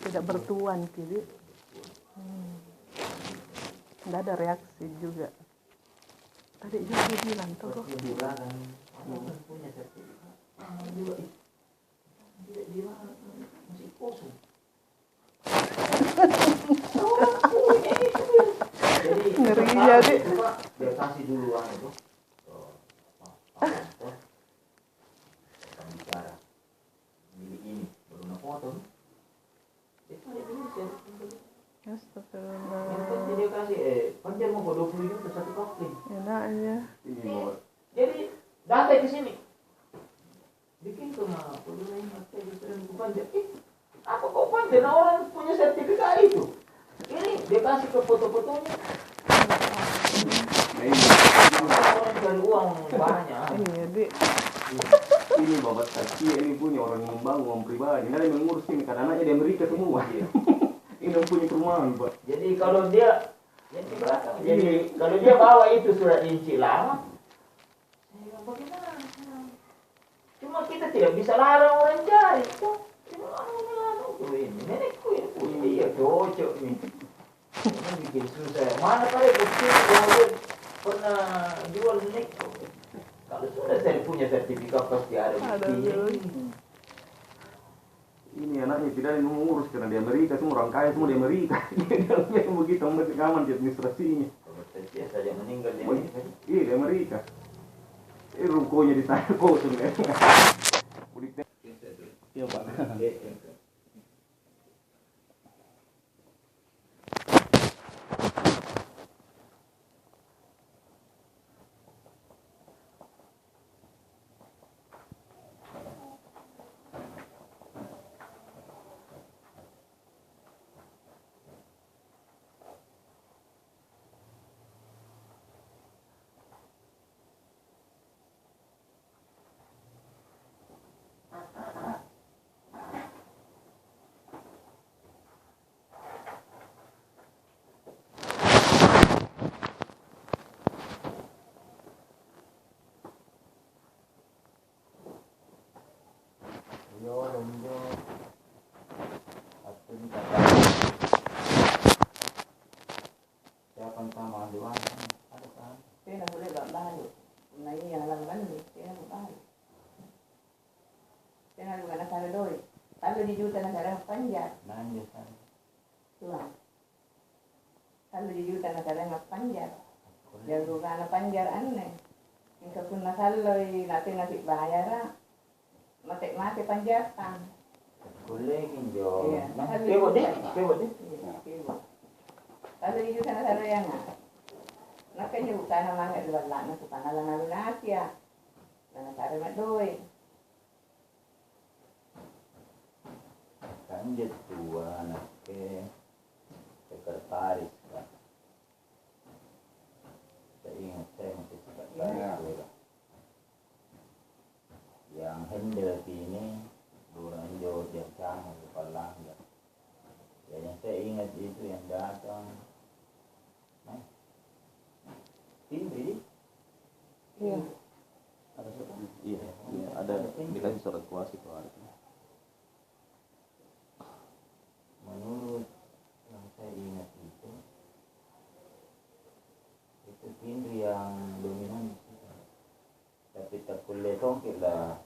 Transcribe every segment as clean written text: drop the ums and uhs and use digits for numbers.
tidak bertuan kiri. Nggak ada reaksi juga. Tadi juga dia bilang tuh. Di belakang punya sertifikat. Dia masih kosong. Jadi ngeri jadi. Dia kasih duluan itu. Bicara milik ini baru foto. Itu dia bilang Astagfirullah. yang dia kasih panjang mau 20 juta satu kopling. Enak aja. Jadi datang ke sini. Bikin tuh mah, perlu ingat buku panjang. Apa kok panjang orang punya sertifikat itu? Ini dia kasih ke foto-fotonya. Orang cari uang banyak. Iya, Dik. Ini babat kaki ini punya orang yang membangun uang pribadi. Nah, dia mengurus ini karena anaknya di Amerika semua. Ini yang punya perumahan, Pak. Jadi kalau dia yang di belakang, jadi kalau dia bawa itu surat inci lama, saya bilang bagaimana? Cuma kita tidak bisa larang orang cari. Ini nenekku ini punya dia cocok nih. Ini bikin susah. Mana kali bukti kalau dia pernah jual nenekku? Kalau sudah saya punya sertifikat pasti ada bukti. Ini anaknya tidak ada yang mengurus karena di Amerika semua orang kaya semua di Amerika. Dia begitu aman di administrasinya. Dia saja meninggal di Amerika. Iya di Amerika. Rukonya di sana kosong ya. Iya Pak. Kalau di juta negara panjang. Tuhan. Kalau di juta negara panjang. Yang bukan panjang aneh. Yang pun kalau nanti bayar, mati panjatan. Boleh kinjol. Iya. Kewot deh. Kalau di juta negara yang makanya bukan nama nggak dua lana bukan nama Asia. Negara madoi. Kan dia tua anaknya sekretaris kan. Saya ingat saya masih sekretaris yang handle ini orang jauh dia sama kepala enggak. Yang saya ingat itu yang datang ini Iya. Ada surat. Iya, ada dikasih surat kuasa itu hari. Menurut yang saya ingat itu Indri yang dominan tapi tak boleh tongkit lah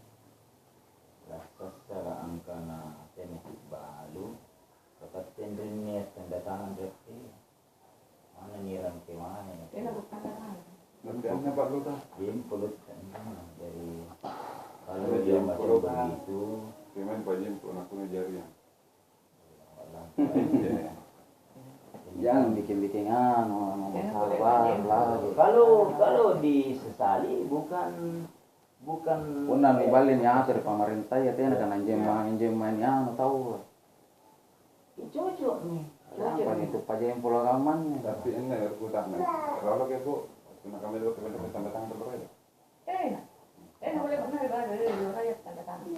secara angka na tenisik balu dapat Indri niat tanda tangan berarti mana niran ke mana Kena bukan nama. Nantiannya Pak Luta. Jemput dari kalau dia macam begitu Gimana Pak Jemput aku ngejari ya. Jangan bikin sabar lah. Kalau disesali bukan Punan ibalin ya dari pemerintah ya teh kan anjem main yang tahu. cocok nih. Apa itu pajak yang pulau Kaman. Tapi ini harus utama. Kalau kayak Bu, cuma kami dulu kepada tanda tangan terberbeda. Boleh pernah dari rakyat tanda tangan.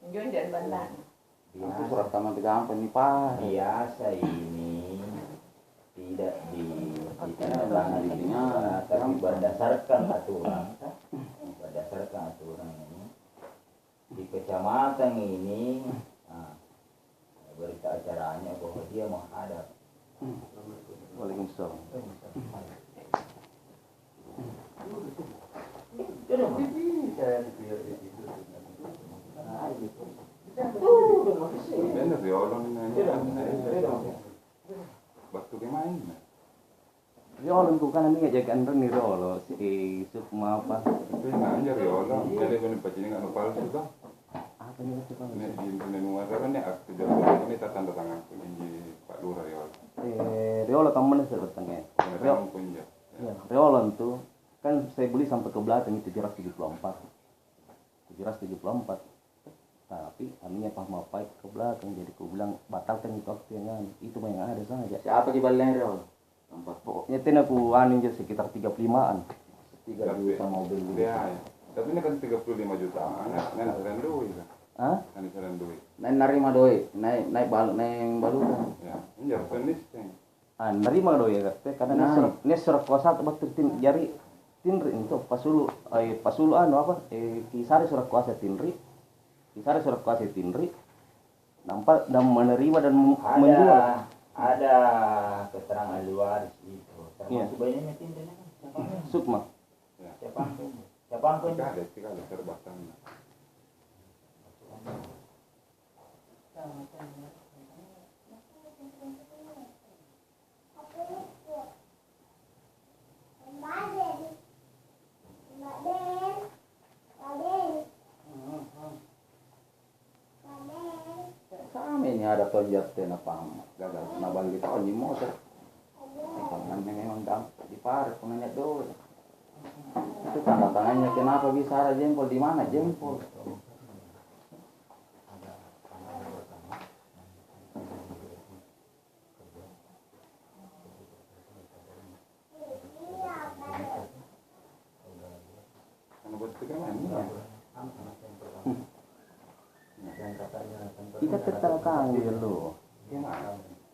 Menjual dari bandar. Itu surat taman tiga apa nih Pak? Biasa ini tidak Ditandatangani, tapi berdasarkan aturan ini di kecamatan ini berita acaranya bahwa dia menghadap. Waalaikumsalam. Bener ya Allah ini. Waktu kemarin. Riolo tuh kan ini ngajak Andren nih Riolo si Sukma apa? Tapi nanya ya Allah, jadi bener bacanya nggak nopal juga. Apa nih itu Bang? Ini di internet luar kan ya aktif jalan ini tanda tangan kunci Pak Lurah ya Allah. Riolo temennya sebetulnya. Tanda tangan kunci. Iya, Riolo tuh kan saya beli sampai ke belakang itu 774. 774. Tapi aminya pas mau pakai ke belakang jadi aku bilang batalkan itu waktu itu mah yang ada saja. Siapa di balik Riol? Pokoknya ten aku anin aja sekitar 35-an. 3 juta mobil Iya, ya. Tapi ini kan 35 juta. Nah, seren duit kan. Hah? Nah, seren duit. Naik narima doi, naik baluran. Ya, ini harus tenis kan. Ah, nerima doi ya karena ini surat kuasa atau tin jari tinri itu pasulu apa kisar surat kuasa tinri. Kisar surat kuasa tinri. Nampak dan menerima dan menjual. Ada keterangan luar itu. Termasuk banyaknya tinta kan. Sukma. Siapa angkut? Tiga ada terbatan. Sama ini ada tonjat tena pam gagal nabal kita on di motor. Tangan memang gampang diparet penanya dulu. Itu tanda tangannya kenapa bisa ada jempol di mana jempol? Kan buat itu kan mana? Kita tanda tangan dulu.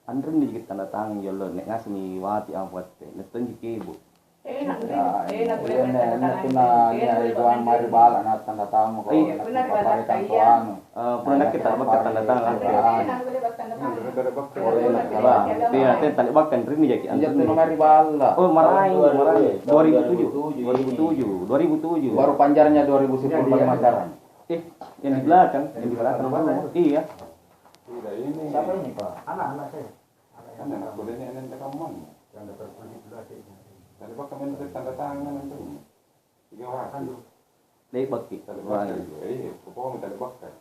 Andren dikit tanda tangan dulu nek ngasih mi wati apa teh neton ibu. Enak Ya, boleh ini tuna ya Iwan mari bala na tanda tangan ko. Benar benar kaya. Pernah kita bakal tanda tangan. Enak boleh tanda tangan. Ada bakal. Iya, tanda bakal rini jadi Anjir tuh mari bala. Oh, marahin 2007. Baru panjarnya 2010 pacaran. Yang di belakang baru. Iya. Tidak ini. Siapa ini Pak? Anak-anak saya. Kan anak boleh ini nanti kamu. Yang dapat kunci belakang. Tadi bakal minta tanda tangan itu. 3 waktu. Dek bakti. Tadi bakal. Pokoknya tadi bakal.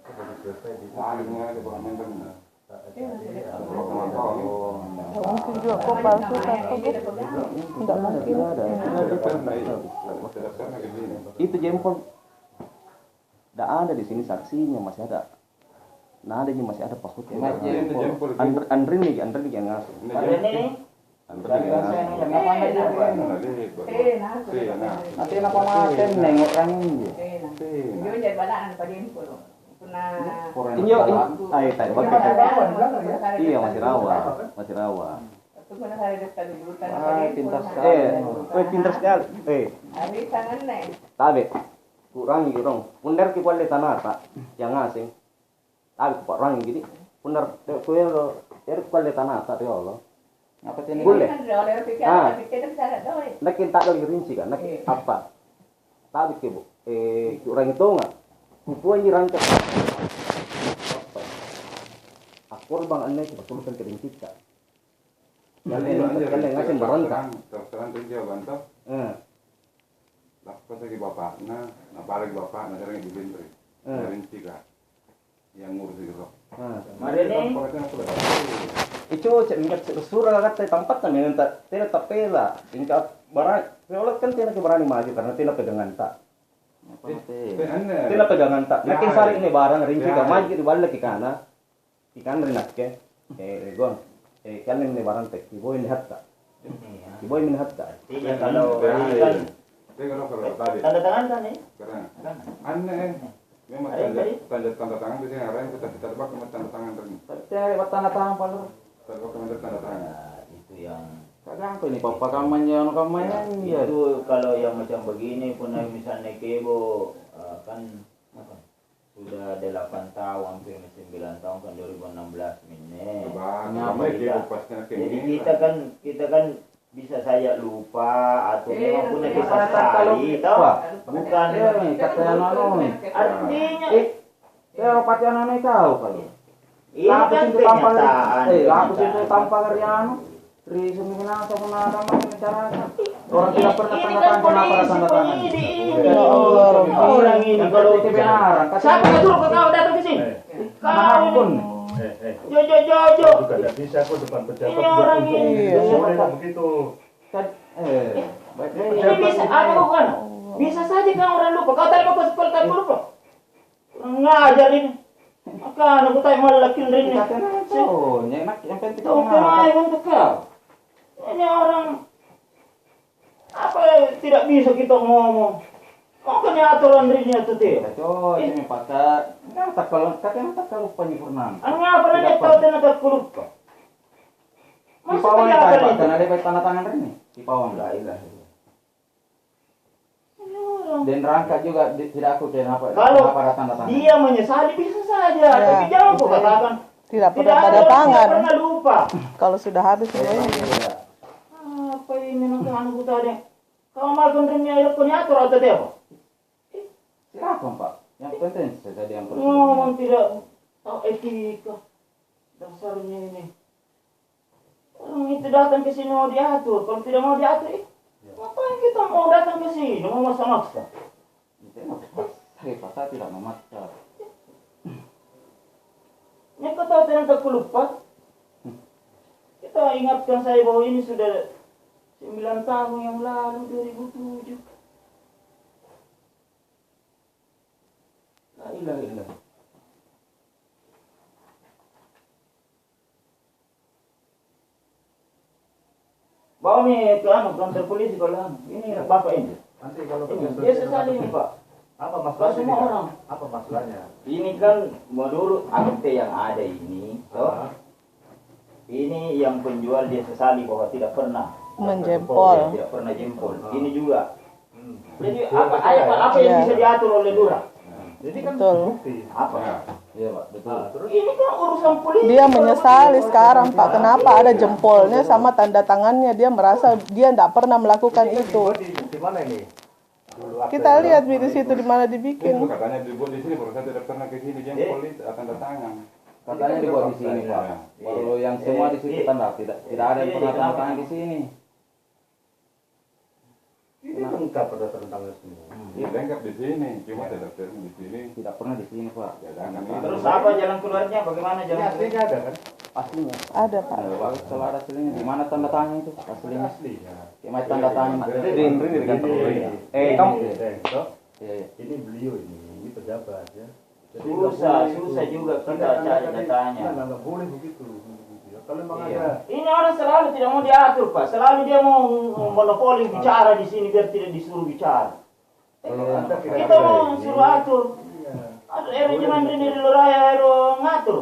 Tadi ada bakal minta. Mungkin juga kok palsu atau enggak mungkin ada. Itu jempol. Tidak ada di sini saksinya masih ada. Nah, ada masih ada Pak Hut. Andrin nih yang ngasih. Andrin yang ngasih. Nanti apa makan nengok orang ini. Dia jadi badan pada info. Pernah. Inyo, ayo tadi bakal. Iya masih rawa. Itu pernah hari dekat dulu kan. Pintar sekali. Pintar sekali. Hari tangan nih. Tabe. Kurangi dong. Pundar ki boleh tanah yang ngasih. Tabe kurangi gini. Pundar kuel boleh tanah tak ya Allah. Apa ini? Boleh. Boleh. Nak tak lagi rinci kan? Nak apa? Tabe ki bu. Kurangi itu enggak? Kupuan rangka. Aku bang aneh kita tuliskan ke rinci kan. Kalian ngasih berontak. Terserang tuh dia bantah. Lapas lagi bapaknya, apalagi bapaknya sekarang ibu bintri. Rinci kan. Yang ngurus itu. Mari nih. Itu ingat surah kata tempat kan yang tidak tapela. Ingat barang. Kalau kan tidak berani maju karena tidak pegangan tak. Tidak pegangan tak. Makin sari ini barang rinci kan maju di balik kana. Ikan rinak ke. Regon. Kalian ini barang tek. Ibu lihat tak. Ibu lihat tak. Kalau kan tanda tangan kan nih? Karena aneh. Memang tanda tangan biasanya orang itu tanda bakal tanda tangan tadi. Saya buat tanda tangan Pak. Tanda tangan. Itu yang Kadang ini papa kamarnya ya. itu kalau yang macam begini pun misalnya kebo kan apa? sudah 8 tahun, hampir 9 tahun kan 2016 ini. Jadi kita kan bisa saja lupa atau memang punya kisah sekali, tahu? Bukan kata anu. artinya Ya pati anu kau kalau. ini kan kenyataan. Lapus itu tanpa Riano. Ri semina atau mana masyarakat. Orang tidak pernah Ini tanda kan tangan, kenapa ada polisi tanda tangan? penyidik ini. Ya Allah, Orang ini kalau kebenaran. siapa yang suruh kau datang ke sini? Kau Manapun. Jojo. Juga tidak bisa kok depan pejabat. Ini orang ini. Tidak boleh lah begitu. Ini bisa apa bukan? Bisa saja kan orang lupa. Kau tadi mau ke sekolah tapi lupa. Ngajar ini. Maka aku tanya malah laki ini. Oh, yang penting Tuh kemarin untuk kau. Ini orang apa tidak bisa kita ngomong. Kau kan aturan dirinya tuh dia. Oh, ini pakai. Tak kalau penyempurnaan. Anga pernah dia tahu tenaga lupa. Di pawang apa? Karena ada baik tanda tangan ini. Di pawang lah. Dan rangka juga tidak aku kenapa Kalau ada tanda tangan. dia menyesali bisa saja, tapi jangan kau katakan Tidak tidak pernah ada tanda orang tangan. yang pernah lupa. Kalau sudah habis semuanya. Apa ini nanti anak tadi? Kau makan remnya itu punya atur atau dia apa? Silakan Pak. Yang penting saya yang Ngomong tidak tahu etika. Dasarnya ini. Orang itu datang ke sini mau diatur, kalau tidak mau diatur, ngapain kita mau datang ke sini? Mau maksa-maksa. Saya tidak memaksa. Ya kau tahu tentang kelupa? Kita ingatkan saya bahwa ini sudah 9 tahun yang lalu, 2007. La ilaha illallah. Bawa nih ke kantor polisi kalau ini bapak ini. Nanti kalau Dia sesali ini pak. apa Kalau masalahnya? semua Kak? orang. Apa masalahnya? Ini kan menurut akte yang ada ini, toh, ini yang penjual dia sesali bahwa tidak pernah Menjempol. tidak pernah jempol. Ini juga. Hmm. Jadi apa yang Iya. bisa diatur oleh lurah? Jadi kan Betul. bukti. Apa? Iya Pak, betul. Nah, terus Ini kan urusan polisi. Dia menyesali sekarang Pak. Kenapa ada jempolnya sama tanda tangannya? Dia merasa dia tidak pernah melakukan itu. di mana ini? Dulu akte Kita itu. lihat di situ di mana Itu dibikin. katanya dibuat di sini, baru saya tidak pernah ke sini, jempol itu tanda tangan. Katanya dibuat di sini Pak. Kalau yang semua di situ tanda tidak ada yang pernah tanda tangan di sini. Ini lengkap ada tentangnya semua. Iya, lengkap di sini, cuma tidak pernah di sini. Tidak pernah di sini Pak. Ya jangan Terus apa jalan keluarnya? Bagaimana Ini jalan aslinya ada kan? Aslinya. Ada Pak. Kalau ada aslinya, di mana tanda tangan itu? Aslinya. Aslinya. Kayak tanda tangan. Ini Di kantor polisi. ini, Kamu. toh, Iya, iya. ini beliau ini pejabat ya. Jadi Susah nggak boleh itu. juga kita Tanda cari tangan datanya. nggak boleh begitu. Ya. Kalau memang Iya. ada Ini orang selalu tidak mau diatur, Pak. Selalu dia mau monopoli bicara di sini biar tidak disuruh bicara. kalau anda tidak Kita ada mau ini, suruh atur. iya. Ada ero cuman ini di luraya ero ngatur.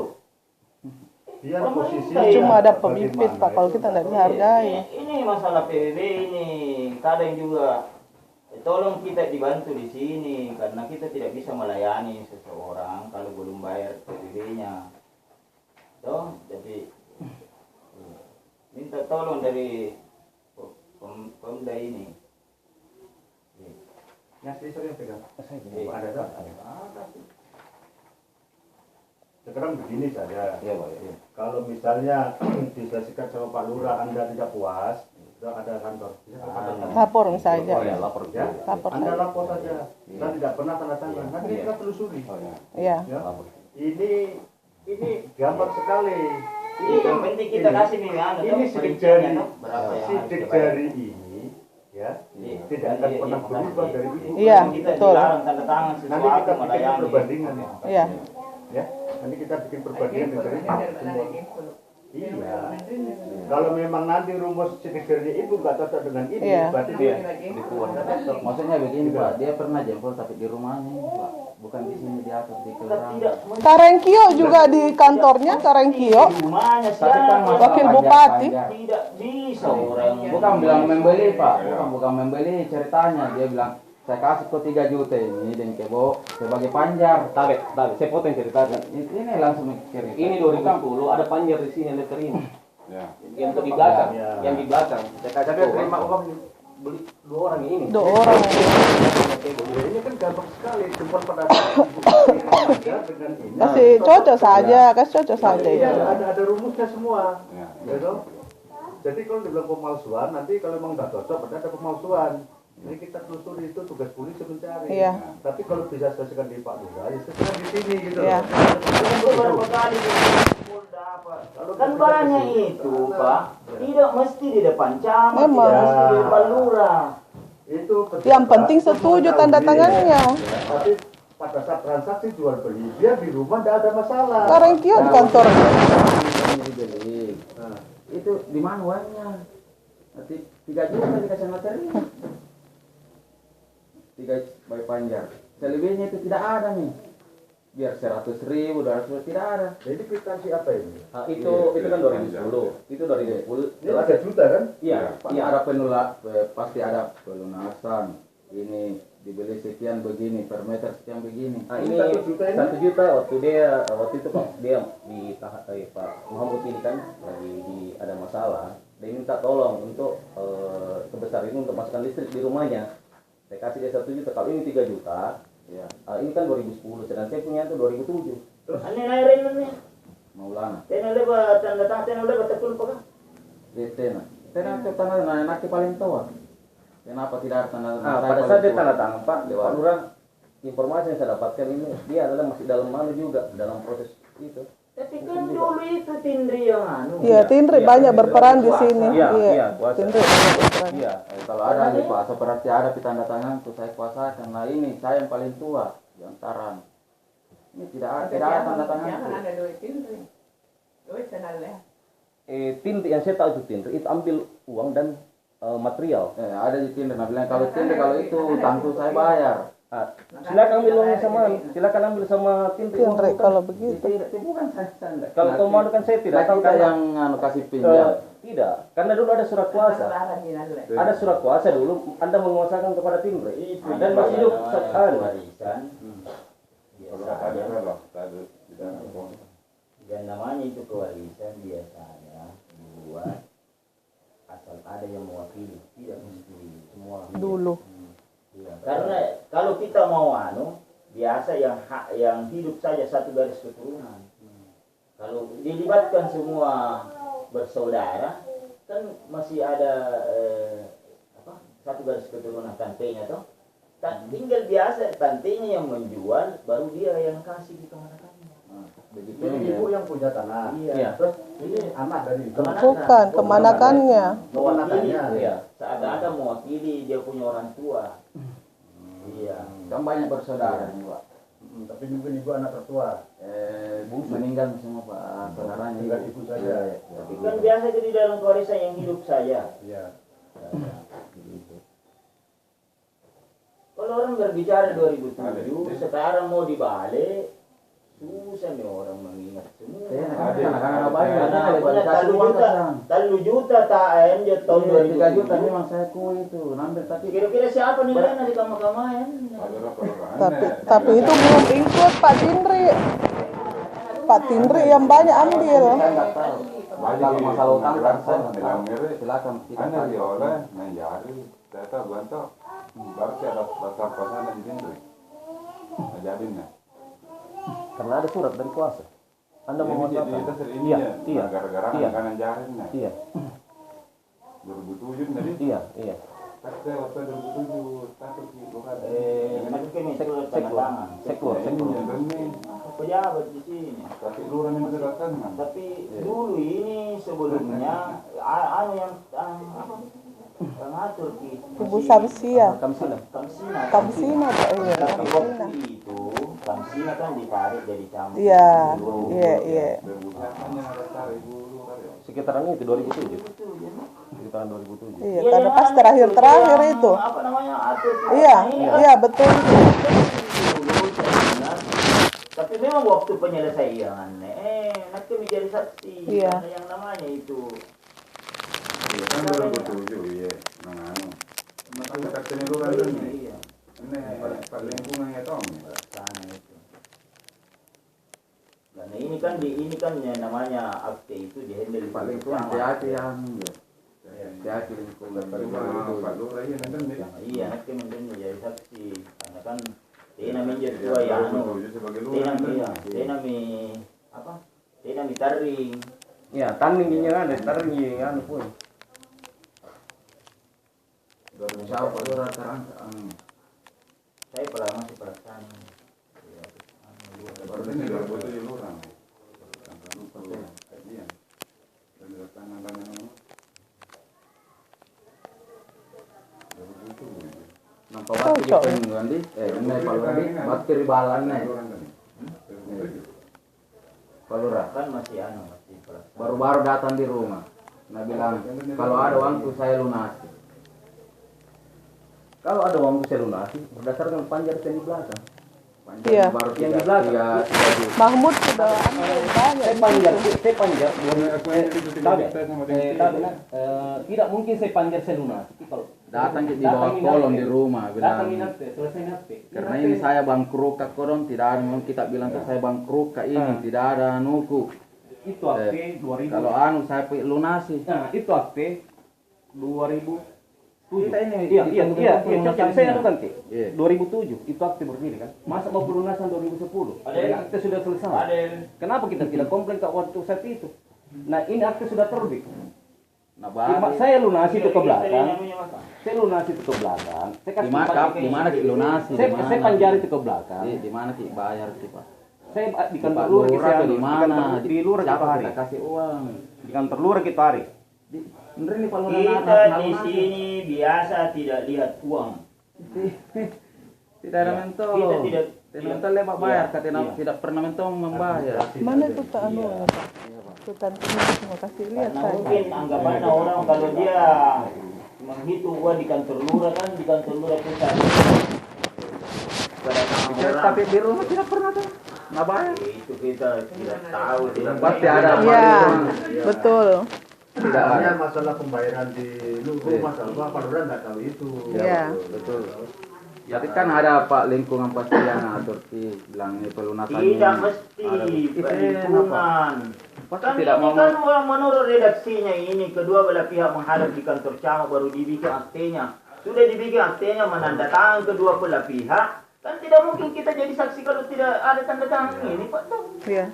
Biar Pemerintah posisinya ya. Cuma ada bagaimana pemimpin Pak. Kalau itu kita tidak nggak dihargai. Ini masalah PBB ini. Kadang juga tolong kita dibantu di sini karena kita tidak bisa melayani seseorang kalau belum bayar PBB-nya. Toh, jadi minta tolong dari Pemda ini. Yang sering pegang. Ada tak? Sekarang begini saja. Iya Pak. Iya. Kalau misalnya diselesaikan sama Pak Lurah, Anda tidak puas, sudah ada kantor. Bisa ke kantor. Lapor saja. Oh ya, lapor. Ya, Lapor Anda saja. lapor saja. Dan tidak pernah tanda tangan. Nanti Iya. kita telusuri. Oh ya. Iya. Ya. Lapor. Ini gambar sekali. Ini yang penting kita kasih nih anu, Ini toh, sidik perinciannya, jari, toh, berapa yang harus sidik dibayar. jari ini, ya, Iya. tidak akan Iya, pernah iya, berubah makasih. dari itu. Iya, Kita betul. dilarang tanda tangan Nanti sesuatu kita bikin melayani. perbandingan. Iya. Ya, nanti kita bikin perbandingan dari semua. Iya. Kalau memang nanti rumus sidik jari ibu nggak cocok dengan ini, Iya. berarti dia Dikuat. Maksudnya begini Pak, dia pernah jempol tapi di rumahnya Pak, bukan di sini di atas di kelurahan. Tidak, Karengkio juga di kantornya, Karengkio. rumahnya Tapi kan siapa? masalah Wakil pajak, bupati. pajak. Tidak bisa orang. Bukan bilang membeli Pak, bukan membeli ceritanya. Dia bilang Saya kasih kau 3 juta ini dan kebo sebagai panjar. Tabe, saya potong cerita. Ini langsung cerita. Ini 2010 ada panjar di sini letter ini. Ya. Yang di belakang, Ya. yang di belakang. Saya kasih Tapi tahu, terima uang. beli 2 orang ini. 2 orang. Ini kan gampang sekali, cuma pada saat dengan ini. Kasih cocok saja, kasih cocok saja Iya, itu. ada rumusnya semua. Ya. Gitu. Jadi kalau dibilang pemalsuan, nanti kalau memang nggak cocok, ada pemalsuan. Jadi kita telusuri, itu tugas polisi mencari. Iya. Tapi kalau bisa selesaikan di Pak Lurah, ya selesaikan di sini gitu. Iya. Itu berapa kali Polda apa? Kan banyak itu, Pak. Tidak mesti di depan camat, Memang. tidak mesti di depan lurah. Itu Yang penting setuju tanda tangannya. Tapi pada saat transaksi jual beli, dia di rumah tidak ada masalah. Sekarang kios di kantor. Dibeli. Itu di mana uangnya? Nanti 3 juta dikasih materi. 3 bayi panjar. Selebihnya itu tidak ada nih. Biar 100.000, 200.000 tidak ada. Jadi kwitansi apa ini? Nah, itu kan 2010. Itu 2010. Ini 3 juta kan? Iya, Iya, ada pasti ada pelunasan. Ini dibeli sekian begini, per meter sekian begini. Nah, ini 1 juta ini? 1 juta waktu itu Pak dia di Pak Muhammad ini kan lagi ada masalah. Dia minta tolong untuk sebesar ini untuk masukkan listrik di rumahnya. Saya kasih dia 1 juta. Kalau ini 3 juta, ya. Ini kan 2010, sedangkan saya punya itu 2007. Ani nairin nih. Maulana. Tena leba tanda tangan, tena leba tekun apa? Tena. Tena itu tanda anak paling tua. Kenapa tidak ada tanda tangan? Pada saat dia tanda tangan Pak Lurah, informasi yang saya dapatkan ini dia adalah masih dalam malu juga dalam proses itu. Tapi kan dulu itu Tindri yang anu. Iya, Tindri banyak berperan di sini. Iya, kuasa. Tindri banyak berperan. Iya. Kalau ada di kuasa berarti ada di tanda tangan tuh saya kuasakan. Nah ini saya yang paling tua di antara. Ini tidak ada tanda tangan. Jangan ada duit Tindri. Duit senalnya. Tindri yang saya tahu itu Tindri itu ambil uang dan material. Ada di Tinder. Nah bilang kalau Tinder kalau itu tangtu saya bayar. Silakan ambil uangnya silakan ambil sama Tindri. Tindri kalau begitu. Itu bukan saya tanda. Kalau kau mau kan saya tidak tahu kita karena yang kasih pinjam. tidak, karena dulu ada surat kuasa. Ada surat kuasa dulu Anda menguasakan kepada Tindri. Dan masih hidup warisan. Kalau Biasa ada aja. loh, tadi tidak apa. Dan namanya itu kewarisan biasanya dibuat asal ada yang mewakili, tidak mesti semua. Dulu. Iya, karena kalau kita mau biasa yang hidup saja satu garis keturunan. Kalau dilibatkan semua bersaudara, kan masih ada satu garis keturunan tantenya toh. Tinggal biasa tantenya yang menjual, baru dia yang kasih di kemana-mana. Begitu Ini ya. ibu yang punya tanah. Iya. Terus ini anak dari itu. Bukan, kemanakannya. Mewakili, Kemanakannya. iya. Saat ada mewakili dia punya orang tua. Iya. Kan banyak bersaudara nih Pak. Tapi mungkin ibu anak tertua. Meninggal semua Pak. Saudaranya Tinggal ibu saja. Tapi kan biasa jadi dalam kewarisan yang hidup saja. Iya. Kalau orang berbicara 2007, sekarang mau dibalik, susah nih orang mengingat semua. Anak-anak banyak. Karena Ada punya kasih uang ke sana. 3 juta tak anjir tahun 3 juta 2007. memang saya kui itu ngambil tapi Kira-kira siapa nih lain di kamar-kamaran? Adalah kelurahan. Tapi itu belum include Pak Tindri. Pak Tindri yang banyak ambil. saya nggak tahu. Kalau masalah utang kan saya nggak bilang tahu. mirip. Silakan kita Anda tanya. diolah menjadi data bantu. Berarti ada daftar kosan di sini. Jadinya. karena ada surat dari kuasa. Anda Ini jadi menguasakan. dasar ini Iya, ya. iya. Gara-gara Iya. kanan jarinnya. Iya, 2007 tadi. iya. Kata waktu 2007 takut di bukan. Nanti kami surat tanda tangan. Sekur. Pejabat di sini. Tapi lurah yang berdatang. Tapi dulu ini sebelumnya anu yang ngatur Ibu Samsia. Kamsina. Kamsina Pak. Iya, Tapi Kamsina. waktu itu Kamsina kan ditarik jadi campur. Iya, iya. Hanya daftar ibu lurah ya. Sekitaran itu 2007. Sekitaran 2007. Iya, karena pas terakhir itu. Apa namanya? Atur. Iya, iya betul. Tapi memang waktu penyelesaian, nanti menjadi saksi. Iya. Karena yang namanya itu. Iya kan 2007 iya. Nah, anu. Maka kita lurah ini. Iya. di ini kan yang namanya akte itu di handle Pak lingkungan hati-hati yang hati-hati lingkungan Pak Lurah ini kan iya nanti mendengar jadi saksi karena kan dia minjem tua ya anu dia nami apa dia nami taring Ya, tanding kan, taring anu pun. Siapa Pak Lurah terangkat saya pernah masih perasaan baru ini 27 orang. Sampai lupa kajian. Dan datang nama. nampak batu di pengguan di ini Pak Lurah di bakteri balan nih Pak Lurah kan masih anu masih perasaan baru-baru datang di rumah nah bilang kalau ada uangku saya lunasi. Kalau ada uang saya lunasi berdasarkan panjar yang di belakang. Iya. Baru Yang di belakang. Mahmud sudah ambil banyak. Saya panjar tidak mungkin saya panjar saya lunasi. Kalau datang di bawah kolom di rumah bilang datang inap selesai nanti. karena ini saya bangkrut kak koron tidak ada memang kita bilang ke saya bangkrut kak ini tidak ada nuku Itu akte 2000. kalau anu saya lunasi Nah, itu akte 2000. kita ini Iya, saya anu kan Ki. Iya. 2007 itu akte berdiri kan. Masa mau pelunasan 2010? Ada. Akte sudah selesai. ada Kenapa kita tidak komplain ke waktu saat itu? Nah, ini akte sudah terbit. nah baru Saya lunasi itu ke belakang. namanya apa Saya lunasi itu ke belakang. Saya kasih di mana ki lunasi saya panjari itu ke belakang. di mana ki bayar ki Pak Saya di Pak kantor lurah Lurah kita di mana di lurah kita siapa hari. kita kasih uang Di kantor lurah kita hari. bener nih Pak Lurah kita di sini biasa tidak lihat uang tidak ada Iya. mentol Kita tidak mentol lepak bayar Iya. katanya Iya. tidak pernah mentol membayar Mana itu tak anu ya, Pak? Sultan terima kasih lihat karena saya. mungkin anggapannya orang kalau dia menghitung uang di kantor lurah kan di kantor lurah pusat kedatangan orang tapi di rumah tidak pernah tuh nggak bayar itu kita tidak tahu tidak pasti ada Iya, betul. tidak ada Hanya masalah pembayaran di rumah sama Pak Lurah nggak tahu itu. Iya. betul tapi kan ada Pak lingkungan pasti yang ngatur ki bilang ini pelunasan tidak ini. mesti Ada. lingkungan Pasti kan tidak ini mau kan orang menurut redaksinya ini kedua belah pihak menghadap di kantor camat baru dibikin aktenya sudah dibikin aktenya menandatangan kedua belah pihak kan tidak mungkin kita jadi saksi kalau tidak ada tanda tangan ini Pak Iya.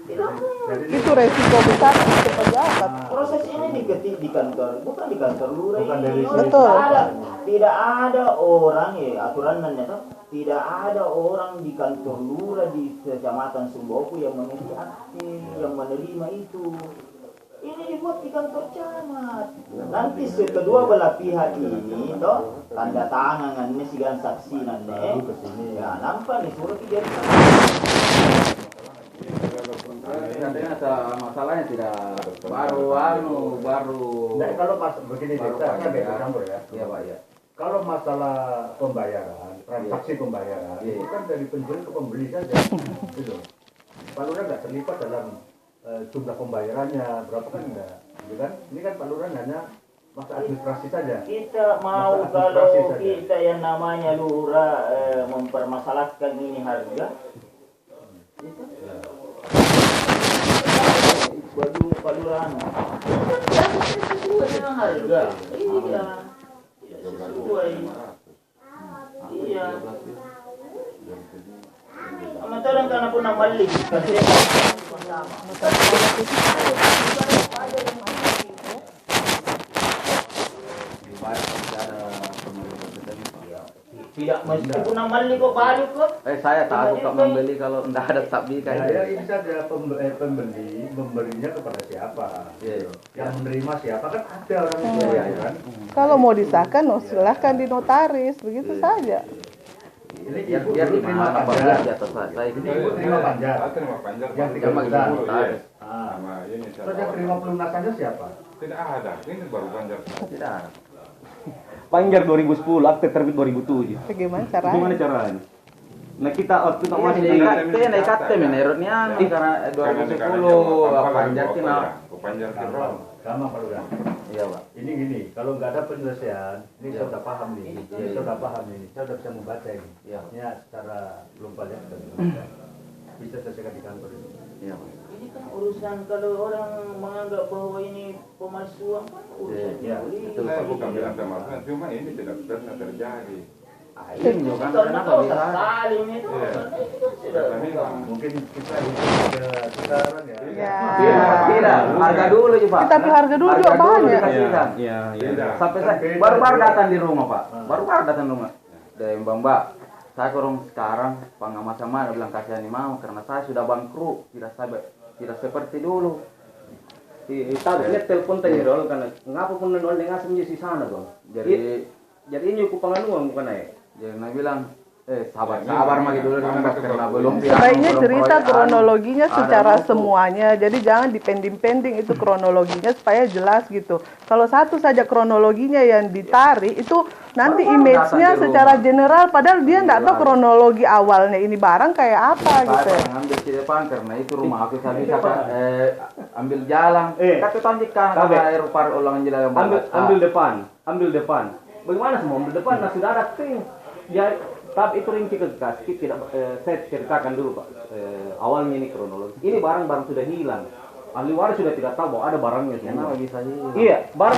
tidak mungkin Itu resiko besar untuk pejabat. proses ini diketik di kantor bukan di kantor lurah Bukan ini dari oh, sini. Betul. tidak ada orang aturan toh tidak ada orang di kantor lurah di kecamatan Sumboku yang memiliki akte yang menerima itu ini dibuat di kantor camat nanti kedua belah pihak ini toh tanda tangan ini sigan saksi nanti ya nampak nih surat dia katanya ada masalahnya tidak baru Nah, kalau mas begini deh, Baru saya Pak, beda ya. campur ya. iya Pak ya Kalau masalah pembayaran, transaksi pembayaran, Iya. itu kan dari penjual ke pembeli saja. Gitu. Pak Lurah nggak terlibat dalam jumlah pembayarannya, berapa kan enggak. Gitu kan? Ini kan Pak Lurah hanya masa administrasi saja. kita mau Masa kalau administrasi saja. kita yang namanya lurah mempermasalahkan ini harga itu baju palurah sesuai dengan harga iya tidak sesuai iya Amataran karena pun nambalik kerja sama dibayar tidak ada pembeli tidak mesti pun nambalik kok balik kok saya takut kok membeli kalau tidak ada tabli Nah, ya kayak ini saja pembeli memberinya kepada siapa. Iya. Yang menerima siapa kan ada orang itu Iya, ya iya. kan. Kalau mau disahkan, oh, silahkan di notaris, begitu saja. Ini biar ibu biar dulu di terima mana Pak pajak. biar di atas saya Ini ibu terima pajak. Saya terima panjang. Yang Pak. 3 Sama bulan. ibu. Iya. Ah. Sama ini Terus yang terima pelunasannya siapa? tidak ada. Ini baru panjang. tidak ada Panjar 2010, akte terbit 2007. Bagaimana Gimana caranya? caranya? Nah, kita waktu itu masih Ini di naik kate menurutnya karena 2010 panjat kena Panjang Sama Pak Lurah. iya Pak Ini gini, kalau nggak ada penyelesaian, ini Iya. saya udah paham nih, Iya, saya iya. udah paham ini, saya udah bisa membaca ini. Iya. Ya secara global ya, sudah bisa membaca. Bisa selesaikan di kantor ini. Iya. Ini kan urusan kalau orang menganggap bahwa ini pemalsuan kan urusan Iya, polisi. Saya bukan bilang termasuk, cuma ini tidak pernah terjadi. Ini juga kan Karena kenapa kau bisa? saling itu Iya. kan sudah bukan. Mungkin kita ke sekarang ya. Ya. Tidak, harga dulu ya Pak. Tapi harga dulu juga banyak. dikasihkan. Iya, Tidak. Sampai saya Kan baru-baru beda. datang di rumah Pak. Baru-baru datang di rumah. Dan Mbak, saya kurang sekarang pengamat sama bilang kasihani mau karena saya sudah bangkrut, tidak seperti dulu. Tahu lihat telepon tadi dulu karena ngapa pun nol dengan asam di sana Bang. Jadi ini aku penganuan bukan ya. Jadi nak bilang sabar magi dulu dong Mbak, karena belum Sebaiknya cerita proyek kronologinya ada secara waktu. semuanya. Jadi jangan dipending-pending itu kronologinya supaya jelas gitu. Kalau satu saja kronologinya yang ditarik itu nanti Baru-baru image-nya datang di secara rumah. general padahal dia nggak tahu kronologi awalnya ini barang kayak apa gitu. Saya ambil di depan karena itu rumah aku saya bisa ambil jalan. Kata tanjikan air par ulangan jalan ambil depan. Bagaimana semua ambil depan? Nah sudah ada tim. Ya, tapi itu rinci kegas. Kita tidak saya ceritakan dulu Pak. Awalnya ini kronologi. Ini barang sudah hilang. Ahli waris sudah tidak tahu bahwa ada barangnya semua. bisa hilang? Iya, barang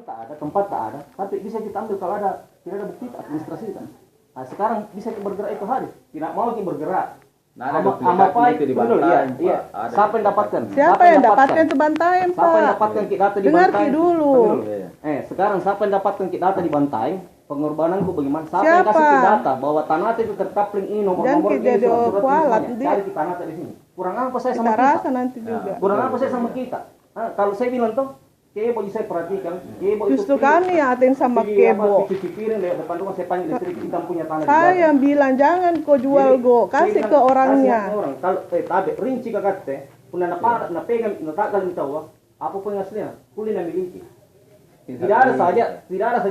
tak ada, tempat tak ada, tapi bisa kita ambil kalau tidak ada bukti administrasi kan. Nah sekarang bisa kita bergerak itu hari, tidak mau kita bergerak. Nah, ada duplikatnya itu di bantahan, Iya. Pak. Ada. Siapa yang dapatkan? Siapa yang dapatkan itu bantayan, Siapa yang Pak? dapatkan kita data di Dengar bantai? Ki dulu. Sekarang siapa yang dapatkan kita data di bantai? Pengorbananku bagaimana? Siapa yang kasih kita data bahwa tanah itu terkapling ini nomor Jangan ini jadi surat-surat ini kualat, semuanya. dia. Cari kita tanah di sini. Kurang apa saya sama Kita kita? rasa nanti juga. Kurang apa saya sama kita? Kalau saya bilang tuh, kebo saya perhatikan, kebo itu Justru kami yang atin sama Kebo. Pikirin lewat depan rumah saya panggil istri kita punya tanah di Saya belakang. yang bilang jangan kau jual go, kasih ke orangnya. Kasih ke orang. Kalau tabe rinci kakak teh, punya na pegang na takal tahu apa pun aslinya, kulin yang miliki. Tidak ada saja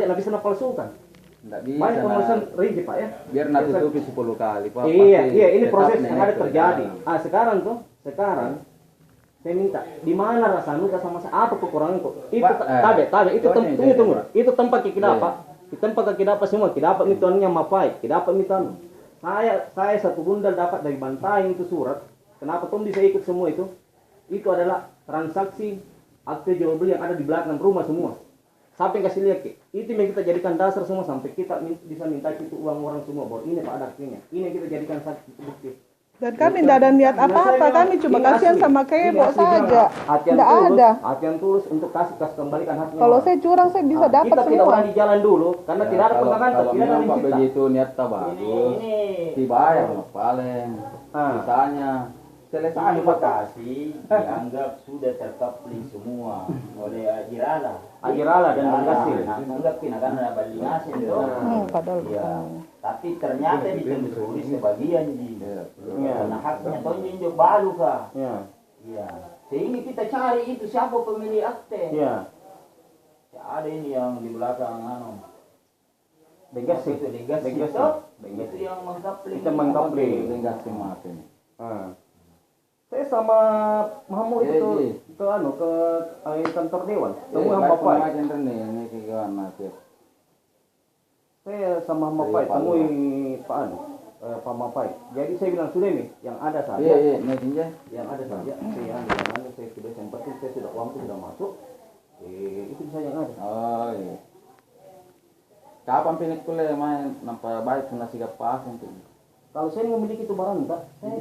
na bisa napalsukan. Nggak bisa. Banyak Nah, penulisan rinci Pak ya. biar nak tutupi 10 kali, Pak. Iya, Pasti ini tetap proses nih, yang ada itu terjadi. jalan. Sekarang saya minta di mana rasa nuka sama saya apa kekurangan kok itu Pak, tabe itu soalnya tunggu jadi- itu tempat kita Iya. dapat di tempat kita dapat semua kita dapat mituannya mapai kita dapat mituan saya satu bundal dapat dari bantai itu surat kenapa Tom bisa ikut semua itu adalah transaksi akte jual beli yang ada di belakang rumah semua sampai kasih lihat Ki. Itu yang kita jadikan dasar semua sampai kita bisa minta itu uang orang semua bahwa ini Pak ada aktinya ini yang kita jadikan saksi bukti. Dan kami tidak ada niat apa-apa, kami cuma kasihan sama Kebo saja. Tidak ada. Hatian tulus untuk kasih kembalikan haknya. Kalau saya curang saya bisa dapat kita tidak semua. berani jalan dulu karena tidak ada pengaman, Kalau tidak ada memang Pak kita. begitu niat tak bagus, Ini dibayar Pak, paling. Misalnya selesai terima Pak. kasih dianggap sudah terkapling semua oleh Ajirala. Ajirala dan Bangkasil. Anggap karena Balinasin itu. Padahal Ya, bukan. tapi ternyata ditelusuri sebagian ji. Iya. Karena haknya tonjok balu kah? Ya. Iya. Sehingga kita cari itu siapa pemilik akte. Ya. Ya, ada ini yang di belakang Bengkasil. itu Legasi Bengkasil. itu. Bengkasil. Itu yang mengkapling. Kita mengkapling. Tinggal semakin. Saya sama Mahmud Iya, itu iya. ke kantor dewan. Temu Baik, sama Bapak. macam ini kawan nanti. Saya sama Mapai temui Pak Mapai. Jadi saya bilang sudah nih, yang ada saja. Iya, messenger. Yang ada saja. Saya sudah yang penting saya sudah uang itu sudah masuk. Itu bisa yang ada. Oh iya. Kapan pindah kuliah main nampak baik kena sigap pas nanti. Kalau saya memiliki itu barang enggak, saya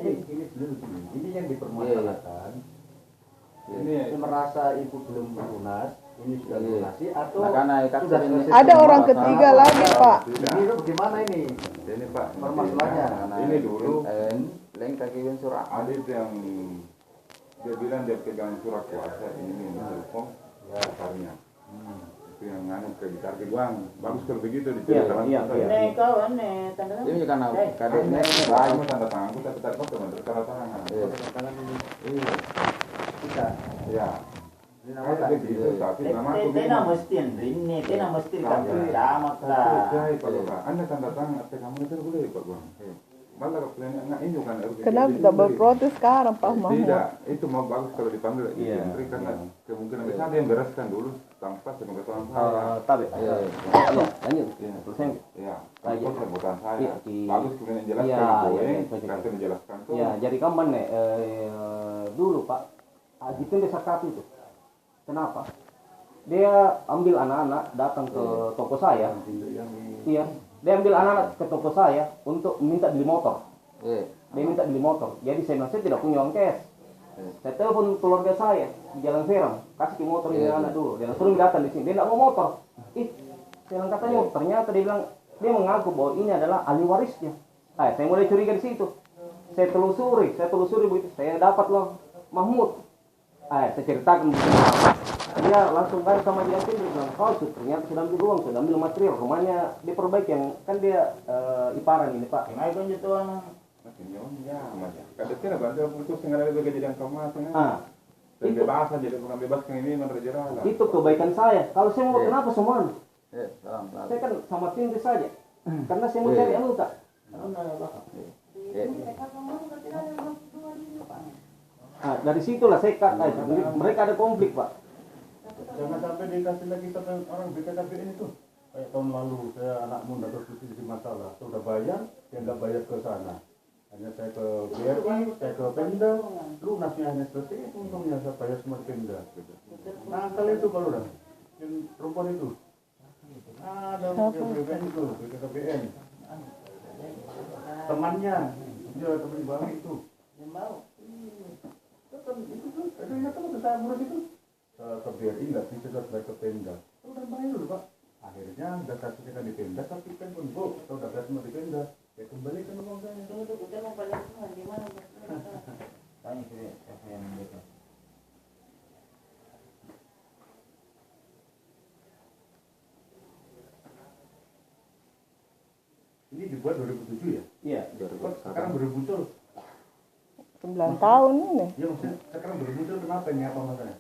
Ini yang dipermasalahkan. Ini merasa itu belum lunas, ini sudah Iya. lunasi atau Nah, karena ikat sudah ini- selesai Ada semua? orang ketiga lagi, Pak. Ini bagaimana ini? Ini Pak, Permasalahannya. ini dulu leng kaki surat. ada itu yang dia bilang dia pegang surat kuasa ini nih telepon akarnya. Itu yang nganu ke gitar ke doang. Bagus kalau begitu diceritakan. Iya, iya. Nih kawan nih tanda tangan. Ini karena kadeknya Kamu tanda tanganku tapi tak kau teman tanda tangan. Iya. Iya. Kita. Iya. Ini nama Ada begitu tapi nama aku Tena mesti ini, tena mesti Iya. kamu camat lah. Saya Pak Anda tanda tangan apa kamu itu boleh Pak Bang. malah nggak ini kan Kenapa kita berprotes sekarang Pak Mahmud? Tidak, itu mau bagus kalau dipanggil di Iya. Tinri karena kemungkinan bisa ada yang bereskan dulu tanpa sepengetahuan saya. Tapi iya, lanjut. Terusnya Ya, Lagi. tanpa sepengetahuan saya. Iya, Bagus kemudian jelaskan Iya, gue, iya, kasih menjelaskan tuh. ya, jadi kapan nih dulu Pak, itu desa Kapi itu. Kenapa? Dia ambil anak-anak datang ke toko saya. Iya, dia ambil anak-anak ke toko saya untuk minta beli motor. Dia minta beli motor. Jadi saya bilang, saya tidak punya uang cash. Saya telepon keluarga saya di Jalan Serang, kasih ke motor ini anak dulu. Dia suruh datang di sini. Dia tidak mau motor. Saya bilang katanya, ternyata dia bilang dia mengaku bahwa ini adalah ahli warisnya. Saya mulai curiga di situ. Saya telusuri begitu. Saya dapat loh Mahmud. Saya ceritakan begini. Dia langsung kan sama dia sini bilang palsu. Ternyata sudah ambil uang, sudah ambil material. Rumahnya diperbaiki yang kan dia iparan ini Pak. Kenapa kan itu anak? Makin ya, macam. Kata kira bantu putus dengan ada kejadian kemarin. Dan Itu, bebas aja, bukan bebaskan ini menurut jerala. itu kebaikan saya. Kalau saya mau kenapa semua? Saya kan sama tim saja. Karena saya mau cari anggota. Dari situlah saya kata mereka ada konflik Pak. Jangan sampai dikasih lagi sampai orang BPKB ini tuh. Kayak tahun lalu saya anak muda terus di masalah. Saya udah bayar, dia nggak bayar ke sana. Hanya saya ke BRI, saya ke Pemda, lunasnya hanya selesai, itu untungnya saya bayar semua di Pemda. Nah, kali itu kalau udah, yang perempuan itu. Ada BPKBN itu, BPKBN. Temannya, dia teman bang itu. Yang mau. Itu tuh, itu ingat kan saya ngurus itu. Ke BRI nggak bisa saya ke Pemda. Udah bayar dulu Pak. Akhirnya data kita di Pemda, tapi kan pun atau data semua di Pemda. Ya kembalikan uang saya. Kita mau balik semua di mana? Tanya ke FM gitu. Ini dibuat 2007 ya? Iya. Kok sekarang baru muncul? 9 tahun ini. Ya maksudnya sekarang baru muncul kenapa ini apa masalahnya?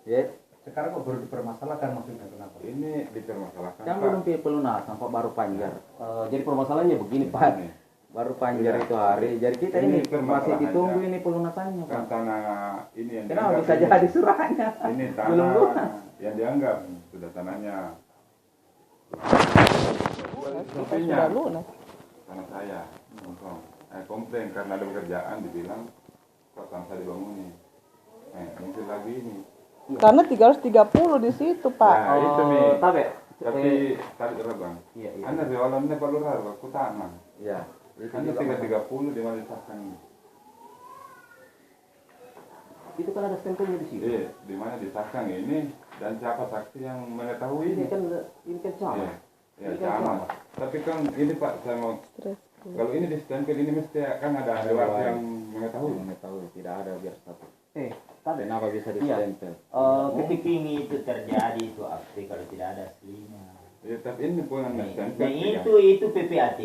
Ya, Sekarang kok baru dipermasalahkan maksudnya kenapa? Ini dipermasalahkan. kan Pak. belum pelunasan Pak, baru panjar. Jadi permasalahannya begini Pak. Baru panjar itu hari. Jadi kita Ini ini masih permasalahannya. ditunggu ini pelunasannya Kan Pak. tanah ini yang Kenapa dianggap bisa ini- jadi suratnya? Ini Belum tanah lunas. yang dianggap sudah tanahnya. Sudah lunas. Tanah saya kosong. Komplain karena ada pekerjaan dibilang kok tanah saya dibangunin. Muncul lagi ini. Karena 330 di situ Pak. Nah, itu nih. Tapi Tapi tarik bang. iya. Anda jualannya Pak Lurah, aku tanah. Ya. Itu Anda juga 330 di mana disahkan? Itu kan ada stempelnya di situ. Di mana disahkan ini dan siapa saksi yang mengetahui Ini ini? kan sama. Iya, ya Ini kan sama. Tapi kan ini Pak, saya mau Stres. kalau ini di stempel ini mesti kan ada lewat yang mengetahui. mengetahui tidak ada biar status. Tapi Kenapa bisa Iya. ditempel? Ketika ini itu terjadi itu akte kalau tidak ada aslinya. Ya, tapi ini pun yang stempel. Dan itu PPAT,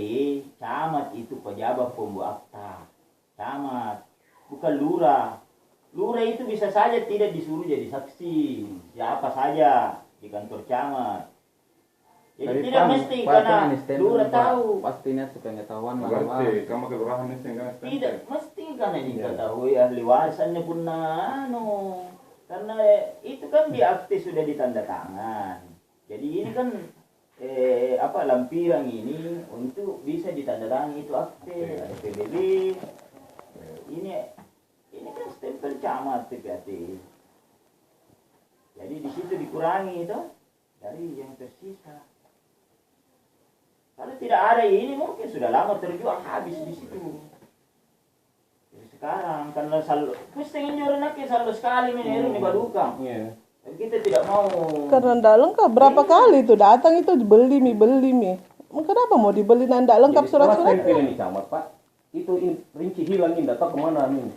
camat itu pejabat pembuat akta. Camat, bukan lurah. Lurah itu bisa saja tidak disuruh jadi saksi, siapa saja di kantor camat. Jadi tidak mesti karena lurah tahu. Pastinya sepengetahuan Berarti kamu kelurahan ini sehingga stempel. Tidak mesti karena diketahui ahli warisannya pun karena itu kan di akte sudah ditanda tangan. Jadi ini kan lampiran ini untuk bisa ditandatangani itu akte ada PBB. Ini kan stempel camat PPAT. Jadi di situ dikurangi itu dari yang tersisa. Kalau tidak ada ini mungkin sudah lama terjual habis di situ. Jadi sekarang karena selalu pusing nyoran nak selalu sekali menyeru di Badukang. Iya. Tapi kita tidak mau. Karena ndak lengkap berapa kali itu datang itu beli mi. Kenapa mau dibeli ndak lengkap surat-suratnya? Stempel ini camat Pak. Itu rinci hilang ini, tidak tahu kemana ini.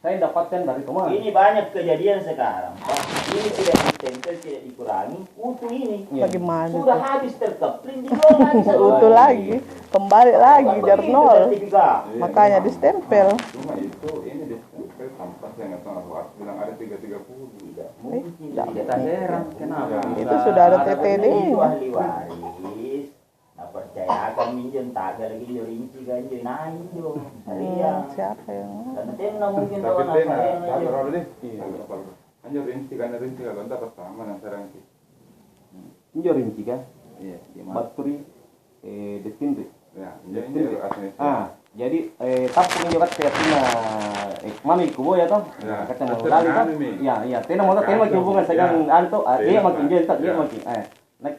Saya dapatkan dari kemana? Ini banyak kejadian sekarang. Pak. Ini tidak ditempel, tidak dikurangi. Utuh ini Bagaimana? sudah habis terkepling dijual lagi. Utuh lagi, kembali lagi dari nol. Sertifikat. Makanya distempel. Cuma itu ini di stempel tanpa saya nggak tahu aku bilang ada 330. Mungkin Kita heran kenapa? Itu sudah ada TTD. Itu ahli waris. Nah, percayakan minjem tak ada lagi jo rinci kan jo naik jo. Iya. Siapa yang Karena tena mungkin Tapi kawan tena, saya tak jo. terlalu deh. Hanya rinci karena rinci kalau entah pas sama yang serang ki. Injo rinci kan Iya, gimana? baturi detinri. Ya, ini aslinya. Jadi tapung injo kat tina mami kubo ya toh. Ya, Kata mau betul, lali toh. anu, Mi. Iya, tena mau tena makin hubungan saya Ya. anu toh. Dia Tena, makin dia tak dia ya. makin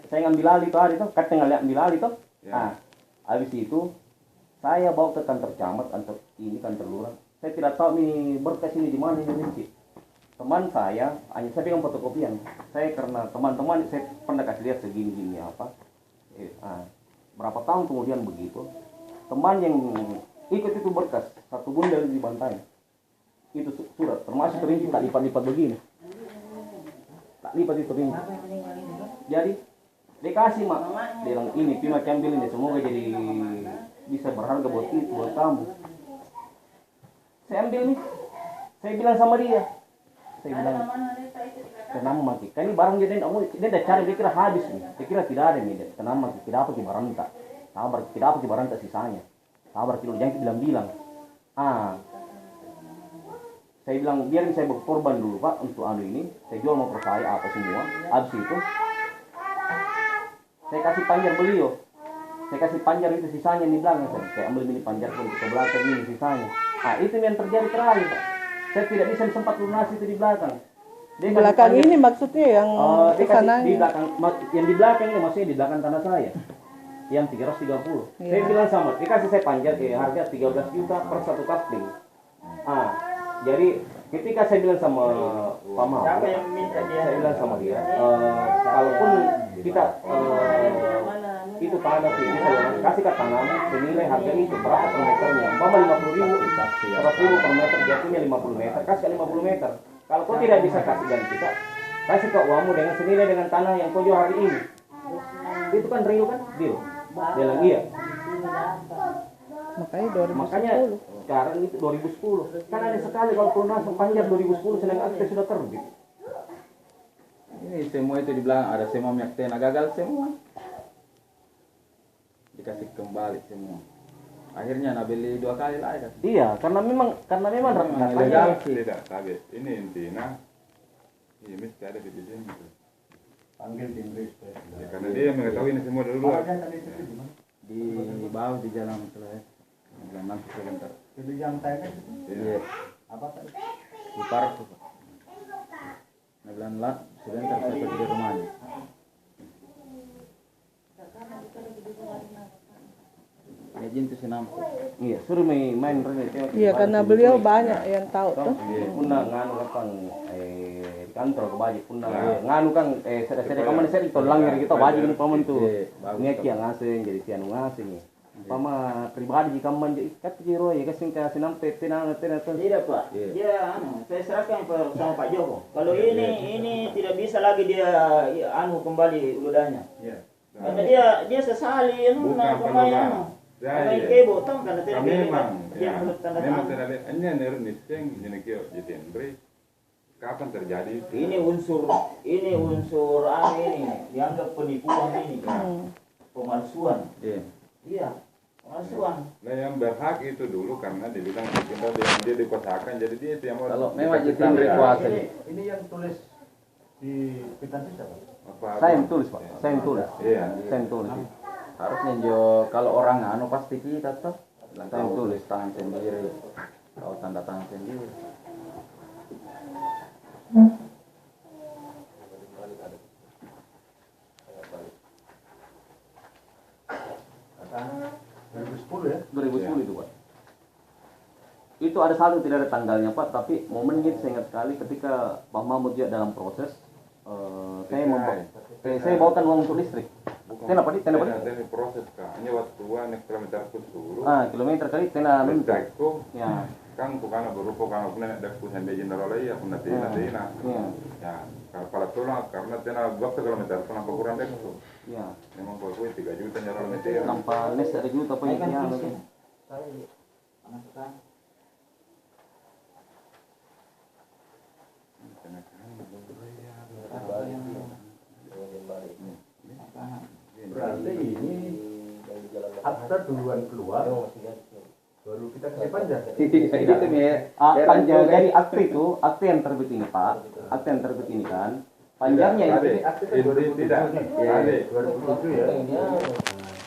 saya ngambil alih toh hari toh. Kata ngambil alih toh. Ya. Habis itu saya bawa ke kantor camat, kantor ini kantor lurah. Saya tidak tahu ini berkas ini di mana ini rinci. Teman saya, hanya saya pegang fotokopian. Saya karena teman-teman saya pernah kasih lihat segini-gini apa. Berapa tahun kemudian begitu, teman yang ikut itu berkas satu bundel dibantai. Itu surat, termasuk rinci tak lipat-lipat begini. Tak lipat itu rinci. Jadi dikasih mak, bilang ini Pima ambil ini semoga jadi bisa berharga buat itu buat kamu. Saya ambil nih, saya bilang sama dia. Saya bilang, kenapa mati? Kan ini barang dia dah cari, dia kira habis nih. Dia kira tidak ada nih. Kenapa mati? Tidak apa di barang tak? Sabar, tidak apa di barang tak sisanya. Sabar, kilo jangan bilang-bilang. Saya bilang, biar saya berkorban dulu Pak untuk anu ini. Saya jual motor saya apa semua. Habis itu, saya kasih panjar beliau. Saya kasih panjar itu sisanya di belakang. Saya ambil ini panjar pun ke belakang ini sisanya. Itu yang terjadi terakhir Pak. Saya tidak bisa sempat lunasi itu di belakang. di belakang ini maksudnya yang Dia kasih di kesananya. belakang, yang di belakang ini maksudnya di belakang tanah saya. Yang 330. Iya. Saya bilang sama, dia kasih saya panjat harga 13 juta per satu kapling. Jadi ketika saya bilang sama Pak Mahmud, Siapa yang minta dia? saya bilang sama dia, kalaupun kita itu tanah kita kasih ke tanah senilai harga itu berapa per meternya? Umpama 50.000, 100.000 per meter, jatuhnya 50 meter, kasih 50 meter. Kalau kau tidak bisa kasih dan kita kasih ke uangmu dengan senilai dengan tanah yang kau jual hari ini. Itu kan real kan? Deal. Dia bilang iya. Makanya 2010. Makanya sekarang itu 2010. Kan ada sekali kalau pelunasan panjang 2010 sedang akte sudah terbit. Ini semua itu di belakang ada semua minyak tanah gagal semua. Dikasih kembali semua. Akhirnya nak beli 2 kali lagi kan. Iya, karena memang Memang katanya ilegal sih. Tidak, tapi ini intinya. Iya, mesti ada di sini. Panggil tim risk. Ya, karena dia yang mengetahui ini semua dulu. Di bawah di jalan itu ya. Bilang nanti sebentar. Itu yang tanya itu. Iya. Apa tadi? Di park tuh. Nah, bilang lah sebentar saya pergi di rumahnya. Ya jin tuh senam. iya, suruh main rene tengok. Iya, karena beliau banyak yang tahu tuh. Punna nganu kan di kantor ke baji punna nganu kan saya kaman saya itu langgar gitu baji ini paman tuh. Ini yang ngasih jadi sianu ngasih nih. Pama pribadi jika man kat jiro ya kasing ka sinam tena tuh. Tidak Pak, dia saya serahkan sama Pak Joko. Kalau ini tidak bisa lagi dia kembali ludahnya. Iya. Karena dia sesali Bukan pemain Ya, pemain iya. kebo tong karena tidak Memang, dia ya. menurut tanda Memang tangan. tidak lihat. Hanya neru nisceng, jadi kio jadi kapan terjadi? Ini unsur ini dianggap penipuan ini, pemalsuan. Iya. Iya, pemalsuan. Nah yang berhak itu dulu karena dibilang kita dia dikosakan, jadi dia itu yang mau. Kalau memang dikasih jadi tahu. kuasa Ini yang tulis di kwitansi siapa? Apa? Saya yang tulis, Pak. Saya yang tulis. Iya. Saya yang tulis. Harusnya jo kalau orang anu pasti kita tuh. Bilang Saya tahu tulis. tulis tangan sendiri. Tahu tanda tangan sendiri. Kata 2010 ya. 2010 itu Pak. Itu ada satu tidak ada tanggalnya Pak, tapi momen itu saya ingat sekali ketika Pak Mahmud juga dalam proses saya bawakan uang untuk listrik. Tena apa? Tena proses kak. Hanya waktu naik kilometer dulu. Kilometer kali tena nuntuk. Mentekku. Ya. Kan bukan berupa karena punya dak punya general ya punya tina. Ya. Ya, kalau tulang karena tena 2 kilometer pernah kurang dek itu. Ya. Memang kalau 3 juta nyaral meter. Tanpa nes ada juta apa yang ya. Saya masukkan. Berarti ini akta duluan keluar, baru kita kasih panjang. Itu nih, panjang dari akte itu, akte yang terbit ini Pak, akte yang terbit ini kan, panjangnya itu. Tidak. Ada. 2007 ya.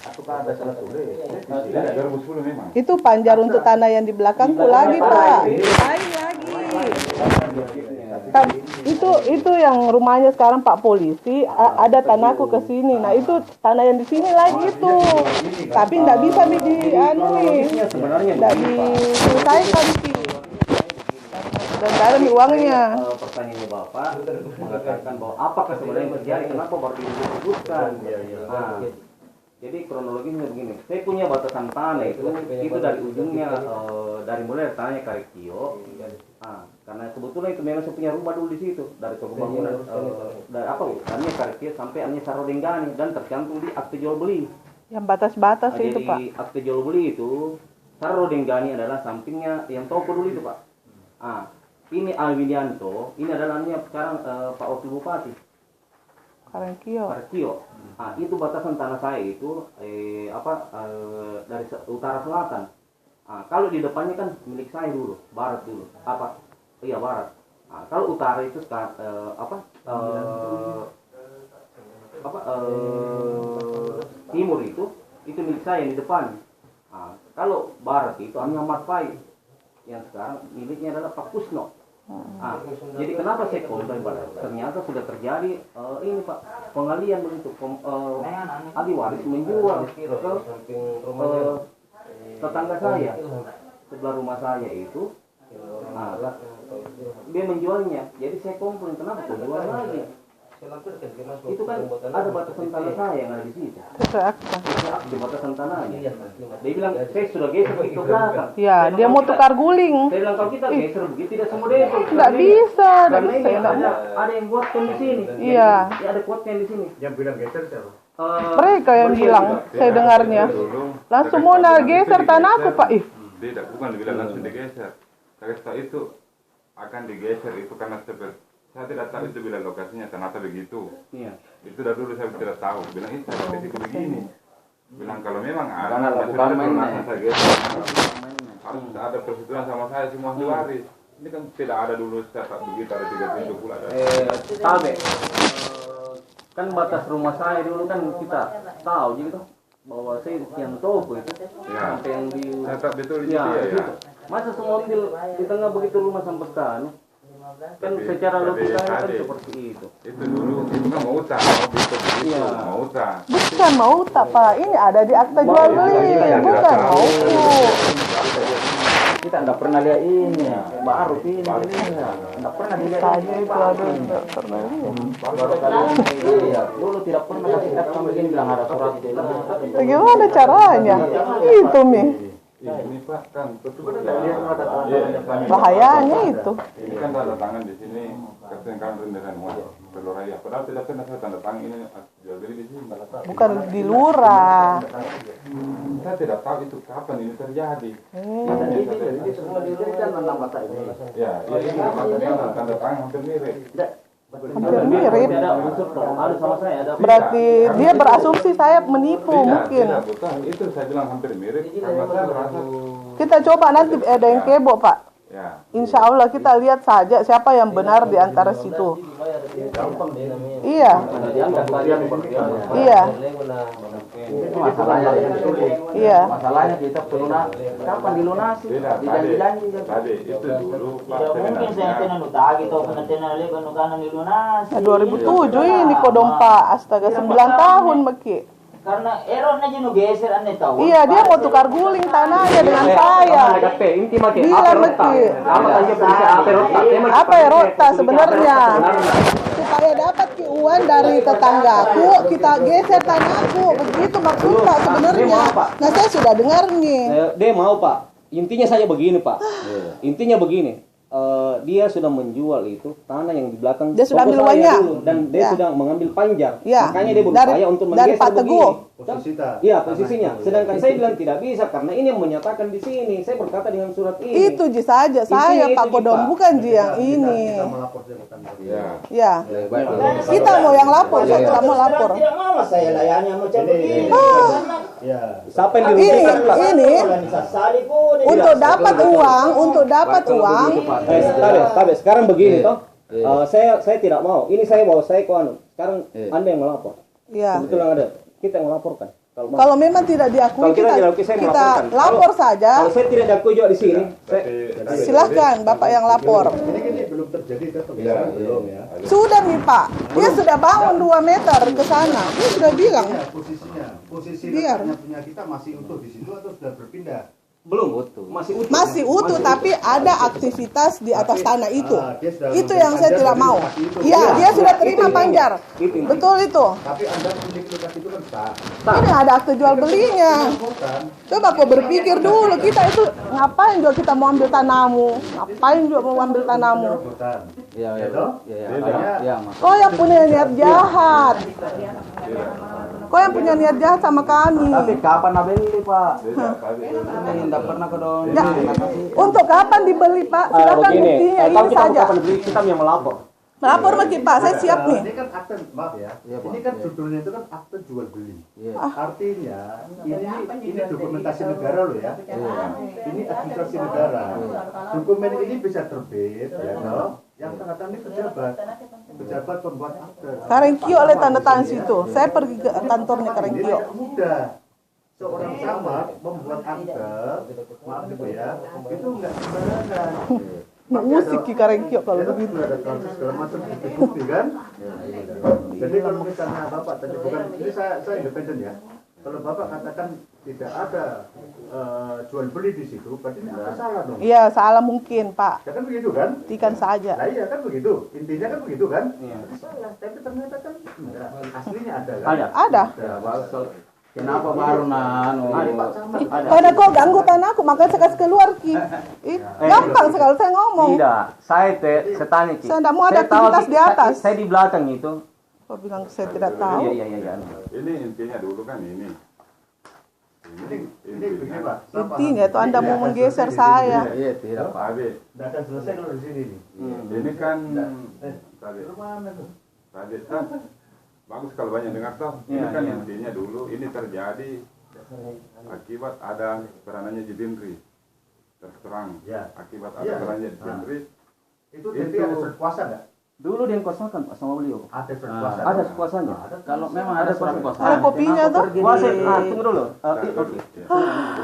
Apakah ada salah tulis? Tidak, 2010 memang. Itu panjar untuk tanah yang di belakangku lagi Pak. Lain lagi. Itu yang rumahnya sekarang Pak Polisi, ada tanahku ke sini. Nah itu tanah yang di sini lagi itu. Tapi nggak bisa Sebenarnya nggak diselesaikan sih. Dan dalam uangnya. Pertanyaannya Bapak mengatakan bahwa apakah sebenarnya yang terjadi, kenapa baru disebutkan? Nah, jadi kronologinya begini, saya punya batasan tanah itu dari ujungnya, dari mulai dari tanahnya Karekio. Karena kebetulan itu memang saya punya rumah dulu di situ, dari toko bangunan, dari tanahnya Karekio sampai annya Sarodenggani, dan tercantum di akte jual beli. Yang batas-batas itu Pak. Jadi akte jual beli itu Sarodenggani adalah sampingnya yang toko dulu itu Pak. Ini Alwidianto, ini adalah sekarang Pak Wakil Bupati Karekio. Itu batasan tanah saya itu dari utara selatan. Kalau di depannya kan milik saya dulu, barat dulu. Barat. Kalau utara itu timur itu milik saya yang di depan. Kalau barat itu Ahmad Fai, yang sekarang miliknya adalah Pak Kusno. Jadi kenapa saya komplain Pak? Ternyata sudah terjadi ini Pak, pengalian begitu. Ahli waris menjual ke tetangga saya sebelah rumah saya itu. Dia menjualnya. Jadi saya komplain, kenapa kok jual lagi? Itu kan ada batasan tanah saya yang ada di situ. Di batasan tanahnya. Dia bilang saya sudah geser ke belakang. Ya, dia mau tukar guling. Saya bilang kalau kita geser begitu tidak semua itu. Nggak bisa. Karena ini ada yang kuatkan di sini. Iya. Ada kuatkan di sini. Yang bilang geser siapa? Mereka yang bilang, saya dengarnya. Langsung mau geser tanahku Pak. Tidak, bukan dibilang langsung digeser. Setelah itu akan digeser itu karena seperti saya tidak tahu itu bila lokasinya ternyata begitu. Iya. Itu dari dulu saya tidak tahu. Bilang ini saya begitu begini. Bilang kalau memang ada harus ada persetujuan sama saya semua ahli waris. Ini kan tidak ada dulu saya begitu ada 3 pintu pula ada. Tabe. Kan batas rumah saya dulu kan kita tahu gitu bahwa saya yang toko itu sampai yang di betul ya. Ya. Masa semua mobil di tengah begitu rumah sampai kan secara logika kan seperti itu. Itu dulu itu kan mau utang, mau utang. Bukan mau utang Pak, ini ada di akta jual beli, bukan mau. Kita nggak pernah lihat ini, baru ini, nggak pernah dilihat. Tadi itu ada nggak pernah lihat. Iya, dulu tidak pernah kasih datang begini bilang ada surat itu. Bagaimana caranya? Itu nih. Ini Pak kan betul. Bahayanya itu. Ini kan tanda tangan di sini, ketentuan rendahan muat Peluraya. Padahal tidak pernah saya tanda tangan ini jual beli di sini. Bukan di lurah. Saya tidak tahu itu kapan ini terjadi. Ini semua diberikan tentang mata ini. Ya, ini tanda tangan hampir mirip. Hampir mirip. Ada sama saya ada. Berarti dia berasumsi saya menipu mungkin. Tidak, bukan. Itu saya bilang hampir mirip. Karena saya merasa. Kita coba nanti ada yang kebo Pak. Ya. Insya Allah kita lihat saja siapa yang benar di antara situ. Iya. Iya. Masalahnya Iya. masalahnya kita kapan dilunasi? Dijanji-janji. Tadi itu dulu Pak. Tidak mungkin saya tenan utagi atau tenan lagi kanan dilunasi. 2007 ini kodong Pak. Astaga 9 tahun Meki. Karena errornya jenuh geser aneh tahu. Iya dia mau tukar guling tanahnya dengan saya. Bilang Meki. Apa ya rota sebenarnya? Supaya dapat uang dari tetanggaku, kita geser tanahku. Begitu maksud Pak sebenarnya. Nah saya sudah dengar nih. Dia mau Pak. Intinya saja begini Pak. Intinya begini. Dia sudah menjual itu tanah yang di belakang dia sudah ambil saya uangnya dulu, dan dia sudah mengambil panjar. Ya. Makanya dia berupaya untuk dari menggeser Pak Teguh. begini. posisi tak. Iya, posisinya. Sedangkan saya bilang tidak bisa karena ini yang menyatakan di sini. Saya berkata dengan surat ini. Itu Ji saja, Intinya saya itu, Pak Ji, Kodong, Pak. bukan Ji yang ini. Kita melapor dia ke kantor. Ya. Ya, Karena kita mau yang lapor, saya tidak mau lapor. Tidak mau saya layani macam begini. Ya. Siapa yang Ini, dirugikan, Pak? ini Organisasi pun. untuk dapat uang, Tabe, sekarang begini toh. Saya tidak mau. Ini saya bawa saya ke anu. Sekarang Anda yang melapor. Ya. Kebetulan ada. Kita yang melaporkan. Kalau memang tidak diakui, Kalau kita kita, tidak diakui, saya kita melaporkan. lapor saja. Kalau saya tidak diakui juga di sini, Silahkan Bapak yang lapor. Ini belum terjadi kan pembicaraan belum ya. Sudah nih Pak, dia sudah bangun 2 meter ke sana. Dia sudah bilang. Ya, posisi Biar. letaknya punya kita masih utuh di situ atau sudah berpindah? belum utuh. Masih utuh. Masih utuh, tapi ada aktivitas di atas tanah itu. Dia sudah Itu lakukan yang saya panjar tidak dari mau. lokasi itu. Iya, dia sudah terima Itu panjar. Itu. Betul itu. Tapi Anda memiliki lokasi itu kan sah. Ini ada akte jual belinya. Bukan. Coba kau berpikir dulu, kita itu ngapain juga kita mau ambil tanahmu? Ngapain juga mau ambil tanahmu? Bukan. Iya, Ya toh? iya, Mas. Kau yang punya niat jahat. Kau yang punya niat jahat sama kami. Tapi kapan nabeli, Pak? Ini tidak pernah ke dong. Ya, untuk kapan dibeli Pak? Silakan buktinya Kalau ini kita saja. kapan beli, kita yang melapor. Melapor lagi Pak, saya siap nih. Ini kan akte, maaf ya. Ini kan judulnya itu kan akte jual beli. Artinya ini dokumentasi negara loh ya. Ini administrasi negara. Dokumen ini bisa terbit ya toh. Yang tanda tangan ini pejabat pembuat akte. Karengkio oleh tanda tangan situ. Saya pergi ke kantornya Ini Karengkio. tidak mudah. Seorang camat membuat akte, maaf nih ya, itu enggak sembarangan. Musik Ki Karengkio kalau Ya, begitu. sudah ada transis segala macam bukti kan. Jadi kalau misalnya bapak tadi bukan ini saya independen ya. Kalau bapak katakan tidak ada jual beli di situ, berarti ini apa salah dong? Iya, salah mungkin Pak. Ya kan begitu kan? Buktikan saja. Nah iya kan begitu. Intinya kan begitu kan? Berarti salah. Tapi ternyata kan enggak. Aslinya ada kan? Ada. Ya, bagus. Kenapa baru nano? Karena kau ganggu tanahku, makanya saya kasih keluar Ki. Ih, gampang sekali saya ngomong. Tidak, saya tanya Ki. Saya tidak mau ada Saya tahu, aktivitas Ki, di atas. Saya di belakang itu. Kau bilang saya tidak tahu. Iya. Ini intinya dulu kan ini. Ini begini Pak. Intinya itu Anda mau menggeser saya. Iya, tidak, Pak. Tadi Tidak akan selesai kalau di sini nih. ini kan tadi Mana tuh? tadi kan bagus kalau banyak dengar toh. Ini Iya, kan iya. intinya dulu ini terjadi akibat ada peranannya Judindri. Terus terang Ya. akibat ada Iya. peranannya Judindri. Itu jadi ada surat kuasa nggak? Dulu dia yang kuasakan Pak sama beliau. Ada surat kuasa. Ada kuasanya. Kalau memang ada surat kuasa. Ada kopinya tuh. Kuasa, tunggu dulu. Oke.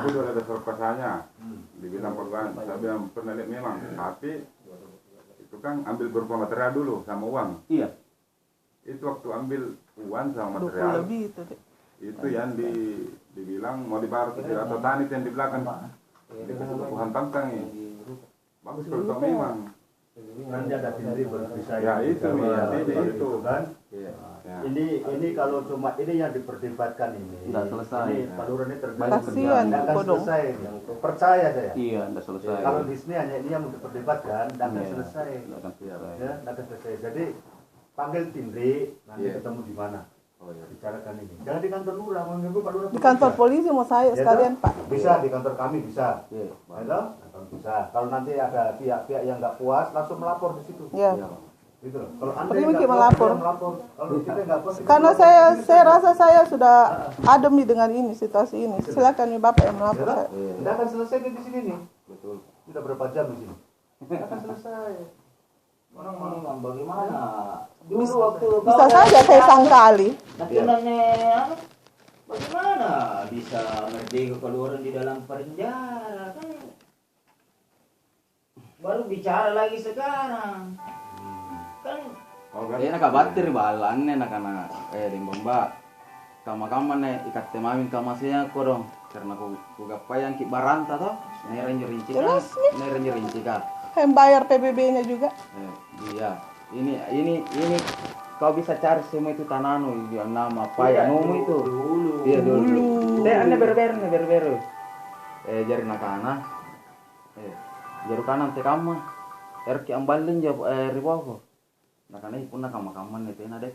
Itu ada surat kuasanya. Dibilang korban, saya bilang pernah lihat memang. Tapi itu kan ambil berupa material dulu sama uang. Iya. Itu waktu ambil uang sama 20 material. lebih itu. Dek. Itu yang dibilang mau dibayar atau tani itu yang di belakang. Itu kebutuhan tangkang ini. Bagus kalau itu memang. Nanti ada sendiri baru bisa. Ya, itu, ya, itu kan. Ya. Ini kalau cuma ini yang diperdebatkan ini. Nggak selesai. Ini Palura ini tergantung. Kasihan, Nggak akan Kodong. selesai. Percaya saya. Iya, enggak selesai. Kalau di sini hanya ini yang mau diperdebatkan, nggak akan Iya. selesai. Nggak akan selesai. Ya, nggak akan selesai. Jadi panggil Tindri, nanti Iya. ketemu di mana? Bicarakan ini. Jangan di kantor dulu lah, menunggu Pak Lurah. Di kantor polisi mau saya Ya, sekalian toh? Pak. Bisa di kantor kami bisa. Iya. Ya, toh? Kantor bisa. Kalau nanti ada pihak-pihak yang nggak puas, langsung melapor di situ. Ya. Gitu loh. Kalau Anda Pergi yang nggak Ki puas, melapor. kita melapor. Kalau kita nggak puas, kita Karena melapor. saya rasa saya sudah adem nih dengan ini situasi ini. Silakan nih Bapak yang melapor Ya, toh? saya. Nggak akan selesai di sini nih. Betul. Sudah berapa jam di sini? Nggak akan selesai. Orang mau bagaimana? Dulu waktu Bisa saja saya sangkali. nasionalnya bagaimana bisa merdeka keluar di dalam penjara kan? Baru bicara lagi sekarang. Kan Oh, kan? Iya, nak batir balannya nak kana di bomba. Kama-kama ne ikat temamin kama saya ko dong. Karena ku gapayang ki baranta toh. Ne ranger rinci kan. Terus Ne ranger rinci kan. Yang bayar PBB-nya juga. Iya. Ini kau bisa cari semua itu tanano yang nama apa ya nomu itu. dulu. Iya dulu. Ane berber. Jari nakana. Jaru kanan te kama. Erki ambalin jab ribawo. Nakana ipun nakama-kaman itu na dek.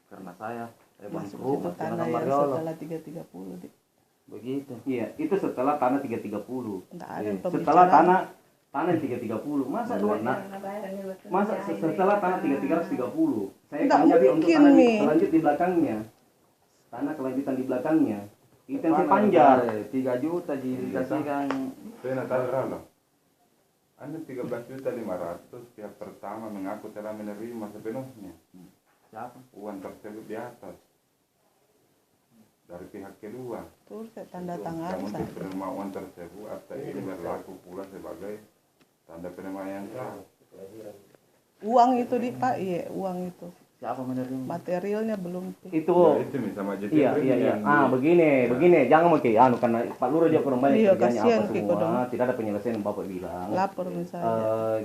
Karena saya Masuk rumah, itu tanah yang setelah 330 Dik. begitu. Iya, itu setelah tanah 330. Nggak ada Setelah pembicaraan. tanah 330. Masa setelah tanah 330. Saya Nggak kan jadi untuk mungkin tanah nih. selanjut di belakangnya. Tanah kelanjutan di belakangnya. Itu yang saya panjar. 3 juta dikasihkan. Saya nak tahu lah. Anda 13.500.000 pihak pertama mengaku telah menerima sepenuhnya Siapa? uang tersebut di atas dari pihak kedua. Tuh saya tanda tangan Namun saya. penerima uang tersebut akta ini berlaku pula sebagai tanda penerima yang sah. Uang itu Dik Pak, iya uang itu. Siapa menerima? Materialnya belum. Itu Ya, itu nih sama JT. iya. Begini, jangan mungkin karena Pak Lurah dia kurang banyak Iya, kerjanya kasihan apa Ki semua, Kodong. tidak ada penyelesaian yang Bapak bilang. Lapor misalnya.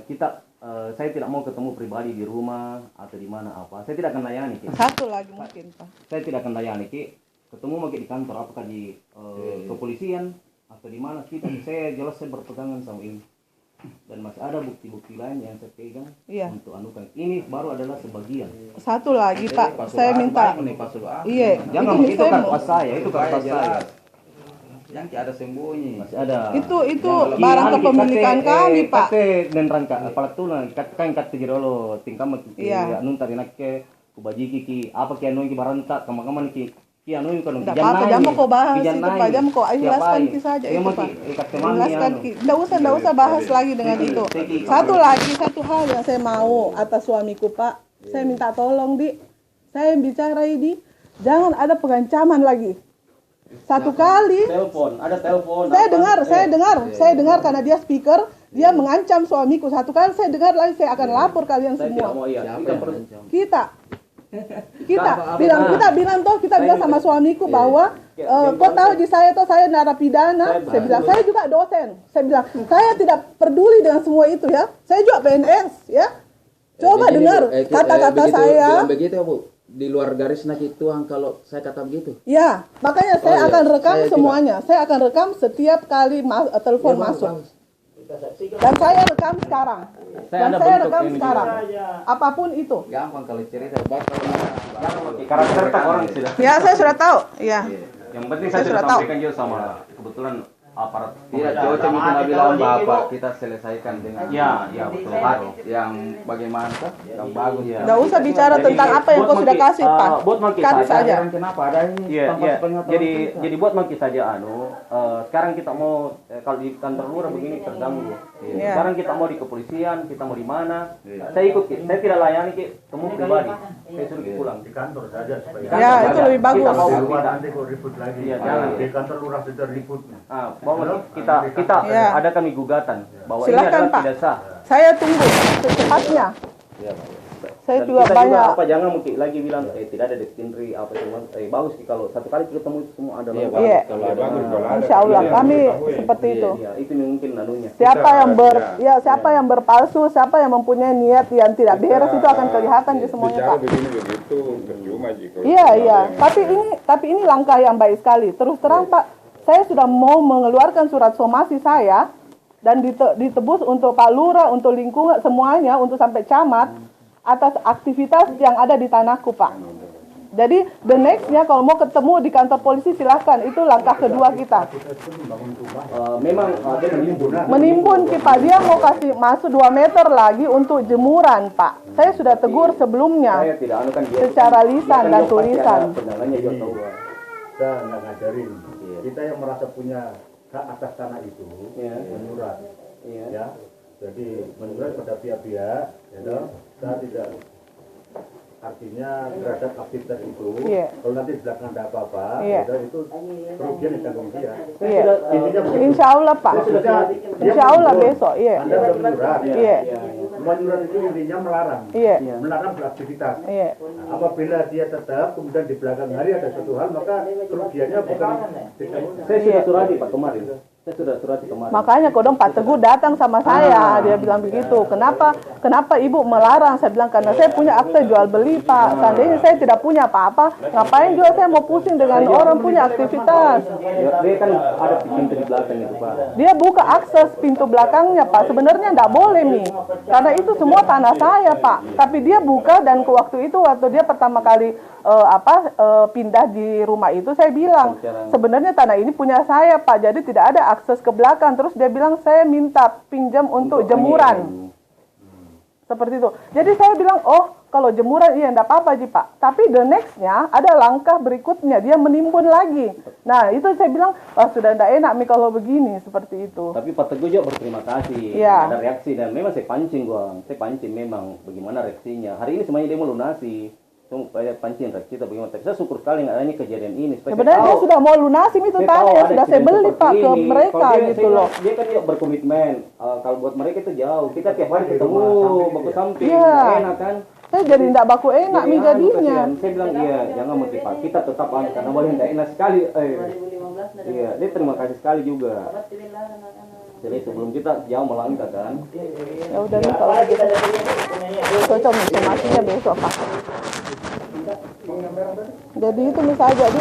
Saya tidak mau ketemu pribadi di rumah atau di mana apa. Saya tidak akan layani, Ki. Satu lagi mungkin Pak. Saya tidak akan layani, Ki. Ketemu mau di kantor apakah di kepolisian atau di mana kita. Saya jelas saya berpegangan sama ini. Dan masih ada bukti-bukti lain yang saya pegang Iya. untuk anukan. Ini baru adalah sebagian. Satu lagi Pak, saya minta. Iya, Jangan itu nih itu saya kan mau. pas saya, itu kan pas saya. Yang ada sembunyi. Masih ada. Itu barang kepemilikan kami Pak. Kate dan rangka apalagi tuh kan kate jirolo tingkam Iya. anun tari nakke kubajiki ki apa ki anu ki baranta kama-kama ki anu kan Nggak apa-apa, jangan kau bahas itu Pak, jangan kau jelaskan Ki saja itu Pak. Jelaskan Ki, nggak usah bahas lagi dengan itu. Satu hal yang saya mau atas suamiku Pak, saya minta tolong Di, saya bicarai Di, jangan ada pengancaman lagi. Satu kali ada telepon. saya dengar karena dia speaker, dia mengancam suamiku. Satu kali saya dengar lagi, saya akan lapor kalian Saya tidak semua. mau iya. Siapa yang mengancam? Kita bilang sama suamiku bahwa kau tahu di saya tuh saya narapidana. Saya bilang saya juga dosen. Saya bilang saya tidak peduli dengan semua itu ya. Saya juga PNS ya. Coba dengar kata-kata saya. Bilang begitu ya Bu, di luar garis nak tuang kalau saya kata begitu. Ya, makanya saya akan rekam saya semuanya. Saya akan rekam setiap kali telepon masuk. Dan saya rekam sekarang. Apapun itu. Gampang kalau cerita bakal Karakter tak orang sudah. Ya, saya sudah tahu. Ya. Yang penting Saya saya sudah sudah tahu. sampaikan juga sama kebetulan aparat. tidak cocok itu nggak bilang Bapak kita selesaikan dengan Ya, betul Pak. yang bagaimana tuh yang bagus ya. Nggak usah bicara tentang apa yang kau sudah kasih, Pak. Buat maki Kan saja. saja. Kenapa ada ini Iya. sepengetahuan Jadi buat maki saja sekarang kita mau kalau di kantor lurah begini terganggu. Iya. Sekarang kita mau di kepolisian, kita mau di mana? Saya ikut, Ki. Saya tidak layani Ki, temu pribadi. Saya suruh Ki pulang. Di kantor saja supaya Ya, itu lebih bagus. Kita mau di luar kita. nanti kok ribut lagi. Iya, jangan. Di kantor lurah sudah ribut. Bahwa kita Iya. ada kami gugatan bahwa Silakan, ini adalah Pak. tidak sah. Saya tunggu secepatnya. Saya Dan juga kita banyak. jangan mungkin lagi bilang tidak ada destinri apa semua. Bagus Ki kalau satu kali ketemu itu semua ada. Iya, Iya. kalau ada Insya Allah kami seperti itu. Iya, itu mungkin anunya. Siapa yang berpalsu, siapa yang mempunyai niat yang tidak beres itu akan kelihatan di semuanya Bicara Pak. begini begitu percuma jika. Iya. Tapi ini langkah yang baik sekali. Terus terang Pak, saya sudah mau mengeluarkan surat somasi saya dan ditebus untuk Pak Lurah, untuk lingkungan semuanya, untuk sampai camat atas aktivitas yang ada di tanahku Pak. Jadi the next-nya kalau mau ketemu di kantor polisi silahkan, itu langkah kedua kita. Memang ada Menimbun Ki Pak, dia mau kasih masuk 2 meter lagi untuk jemuran Pak. Saya sudah tegur sebelumnya saya tidak anukan dia. secara lisan dan tulisan. Penjalannya dia tahu. Kita nggak ngajarin. Kita yang merasa punya hak atas tanah itu menyurat. Iya. Ya. Jadi menyurat pada pihak-pihak, ya toh. Saya tidak artinya terhadap aktivitas itu. Iya. Kalau nanti di belakang ada apa-apa, Iya. ya itu kerugian ditanggung dia. Iya. Intinya begitu. Insya Allah Pak. Insya Allah besok. Iya. Anda sudah menyurat. Iya. Menyurat itu intinya melarang. Iya. Melarang beraktivitas. Iya. Nah, apabila dia tetap kemudian di belakang hari ada suatu hal, maka kerugiannya bukan ditanggung. Saya sudah surati Pak kemarin. Saya sudah surat kemarin. Makanya kodong Pak Teguh datang sama saya, dia bilang begitu. Kenapa ibu melarang? Saya bilang karena saya punya akte jual beli Pak. Seandainya saya tidak punya apa-apa, ngapain juga saya mau pusing dengan orang punya aktivitas? Dia kan ada pintu di belakang itu Pak. Dia buka akses pintu belakangnya Pak. Sebenarnya enggak boleh nih, karena itu semua tanah saya Pak. Tapi dia buka dan waktu dia pertama kali pindah di rumah itu, saya bilang sebenarnya tanah ini punya saya Pak, jadi tidak ada akses ke belakang. Terus dia bilang saya minta pinjam untuk jemuran, seperti itu. Jadi saya bilang kalau jemuran iya enggak apa-apa Ji Pak. Tapi the next-nya ada langkah berikutnya, dia menimbun lagi. Nah itu saya bilang sudah enggak enak nih kalau begini, seperti itu. Tapi Pak Teguh juga berterima kasih, Iya. ada reaksi dan memang saya pancing memang bagaimana reaksinya. Hari ini semuanya dia mau lunasi. Saya pancing reaksi tapi bagaimana. Saya syukur sekali nggak adanya kejadian ini. Sebenarnya dia sudah mau lunasin itu tanah yang sudah saya beli Pak ke mereka gitu loh. Dia kan juga berkomitmen. Kalau buat mereka itu jauh. Kita tiap hari ketemu, baku samping, Iya. enak kan. Saya jadi tidak baku enak nih jadinya. Saya bilang iya, jangan motivasi. Kita tetap karena boleh tidak enak sekali. Iya, dia terima kasih sekali juga. Jadi sebelum kita jauh melangkah kan. Ya udah nih kalau gitu. Cocok nih somasinya besok Pak. Jadi itu misalnya jadi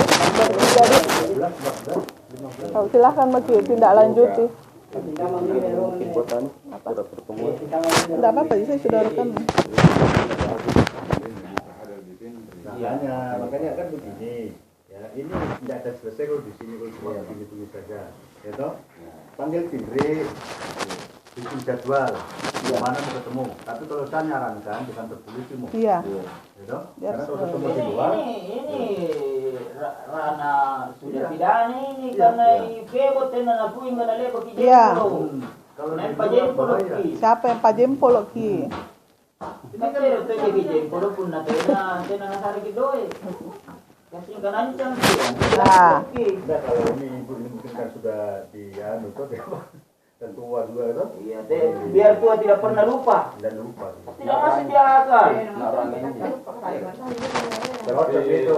silahkan Maki tindak lanjuti. Mungkin buatan sudah bertemu. Tidak apa-apa, saya sudah rekam. Makanya kan begini. Ya, ini tidak ada selesai kalau di sini kalau cuma begini saja. Ya toh? Panggil Tindri, bikin jadwal di mana mau ketemu. Tapi kalau saya nyarankan di kantor polisi mau. Iya. Ya toh? Ya, Karena kalau ketemu di luar, ini ranah sudah pidana ini karena ibu tenan aku ingin ada leko kijeng. Iya. kalau Nen di pajen luar polo bahaya. ki. Siapa yang Pak Jempol Ki? Kita kira tuh jadi kijeng polo pun na tenan hari kidoy. Kasih kan ancang sih. Nah. Enggak, kalau ini ibu ini mungkin kan sudah toh dia dan tua juga itu. Iya, biar tua tidak pernah lupa. Dan lupa. Tidak masuk di akal. Terus itu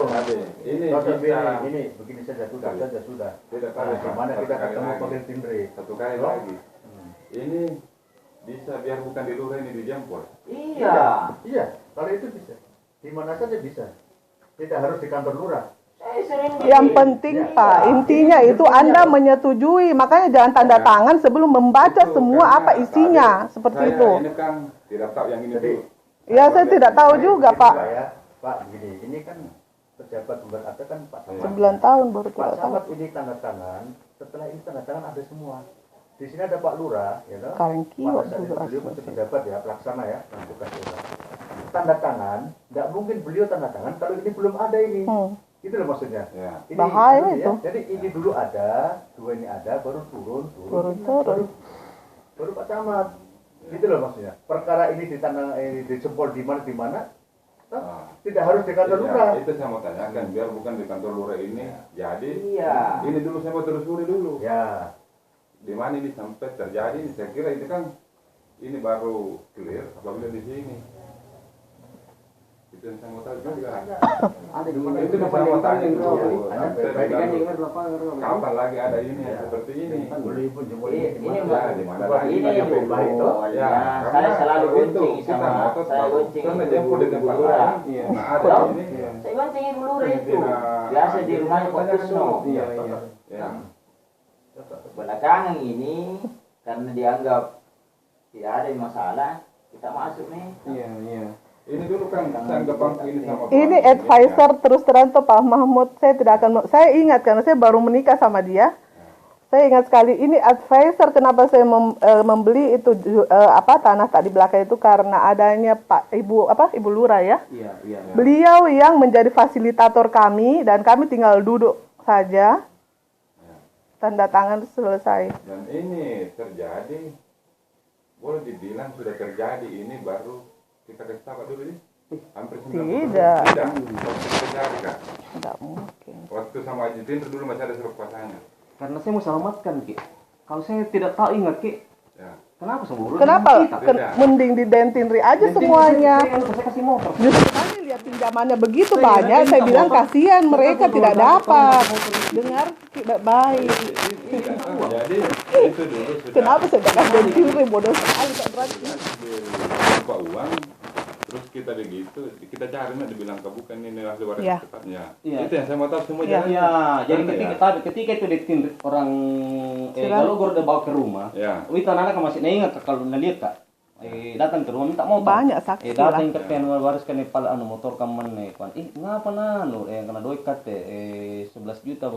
Ini Terus bisa ini begini saja sudah. tidak Nah, gimana kita ketemu pakai Tindri? satu kali lagi. Ini bisa biar bukan di lurah ini di Jempol. Iya. Iya, kalau itu bisa. Di mana saja bisa. Tidak harus di kantor lurah. Saya sering Yang penting Pak, intinya itu Anda menyetujui, makanya jangan tanda tangan sebelum membaca Itu semua karena apa isinya, seperti saya itu. Ini kan tidak tahu yang ini Jadi, dulu. Ya saya tidak tahu juga Begini, Pak. Pak, begini, ini kan pejabat pembuat akte kan Pak Samad. 9 tahun baru Pak tidak tahu. Samad ini tanda tangan, setelah ini tanda tangan ada semua. Di sini ada Pak Lurah, ya toh? Kalian kiwat Pada saat dulu itu beliau asli. masih pejabat ya, pelaksana ya, bukan lurah. Tanda tangan, nggak mungkin beliau tanda tangan kalau ini belum ada ini. Itu loh maksudnya. Ya. Ini Bahaya dulu itu. Ya. Jadi ini dulu ada, dua ini ada, baru turun. Baru Pak Camat. Gitu loh maksudnya. Perkara ini dijempol di mana, tidak harus di kantor lurah. Itu saya mau tanyakan, biar bukan di kantor lurah ini. Jadi, Iya. ini dulu saya mau telusuri dulu. Ya, Di mana ini sampai terjadi? Saya kira itu kan ini baru clear apabila di sini. Itu yang saya mau tahu juga. Ada di Itu yang saya mau tanya dulu. Ada Sampai baik-baik baru kapan lagi ada ini yang seperti ini? boleh pun jempol Ini di Ya, mana. di mana Coba lagi? ini Ada baik toh. Ya, saya karena selalu kalau itu gonceng kita sama ngotot saya tahu. gonceng Karena ibu jempol di tempat lurah. lain. Iya. Nah, ada Tahu? ini. Saya gonceng ibu lurah itu. Pimpinan- Biasa di rumahnya Pak Kusno. Iya. Ya. Belakangan ini karena dianggap tidak ada masalah, kita masuk nih. Iya. Ini dulu kan saya anggap bangku ini sama. Ini advisor terus terang tuh Pak Mahmud, saya tidak akan, saya ingat karena saya baru menikah sama dia. Saya ingat sekali ini advisor kenapa saya membeli itu tanah tak di belakang itu karena adanya Ibu Lurah ya. Iya. Beliau yang menjadi fasilitator kami dan kami tinggal duduk saja. Tanda tangan selesai. Dan ini terjadi, boleh dibilang sudah terjadi, ini baru kita kasih tahu dulu ini. Hampir 90%. Tidak. Tidak. Waktu terjadi kan. Tidak mungkin. Waktu sama Haji Tindri dulu masih ada surat kuasanya. Karena saya mau selamatkan Ki. Kalau saya tidak tahu ingat Ki, Ya. kenapa semua Kenapa? Beda. Mending di Dentinri aja semuanya. Saya kasih motor. Justru kami lihat pinjamannya begitu banyak, saya bilang kasihan mereka tidak dapat. Dengar tidak baik. Jadi itu dulu sudah Kenapa saya tidak kasih Tinri, bodoh sekali Kak berarti. lupa uang, terus kita begitu, kita cari nih dibilang bukan ini ahli waris Iya. tepatnya. Iya. Itu yang saya mau tahu semua Iya. jalannya. Ya, jadi Karena ketika itu ditindik orang Silakan. kalau gue udah bawa ke rumah, Ya. itu anak masih ingat kalau ngeliat kak, datang ke rumah minta motor. Banyak saksi lah. Datang ke pen wariskan pala motor kaman kan, ngapa nanu, kena doi kat 11 juta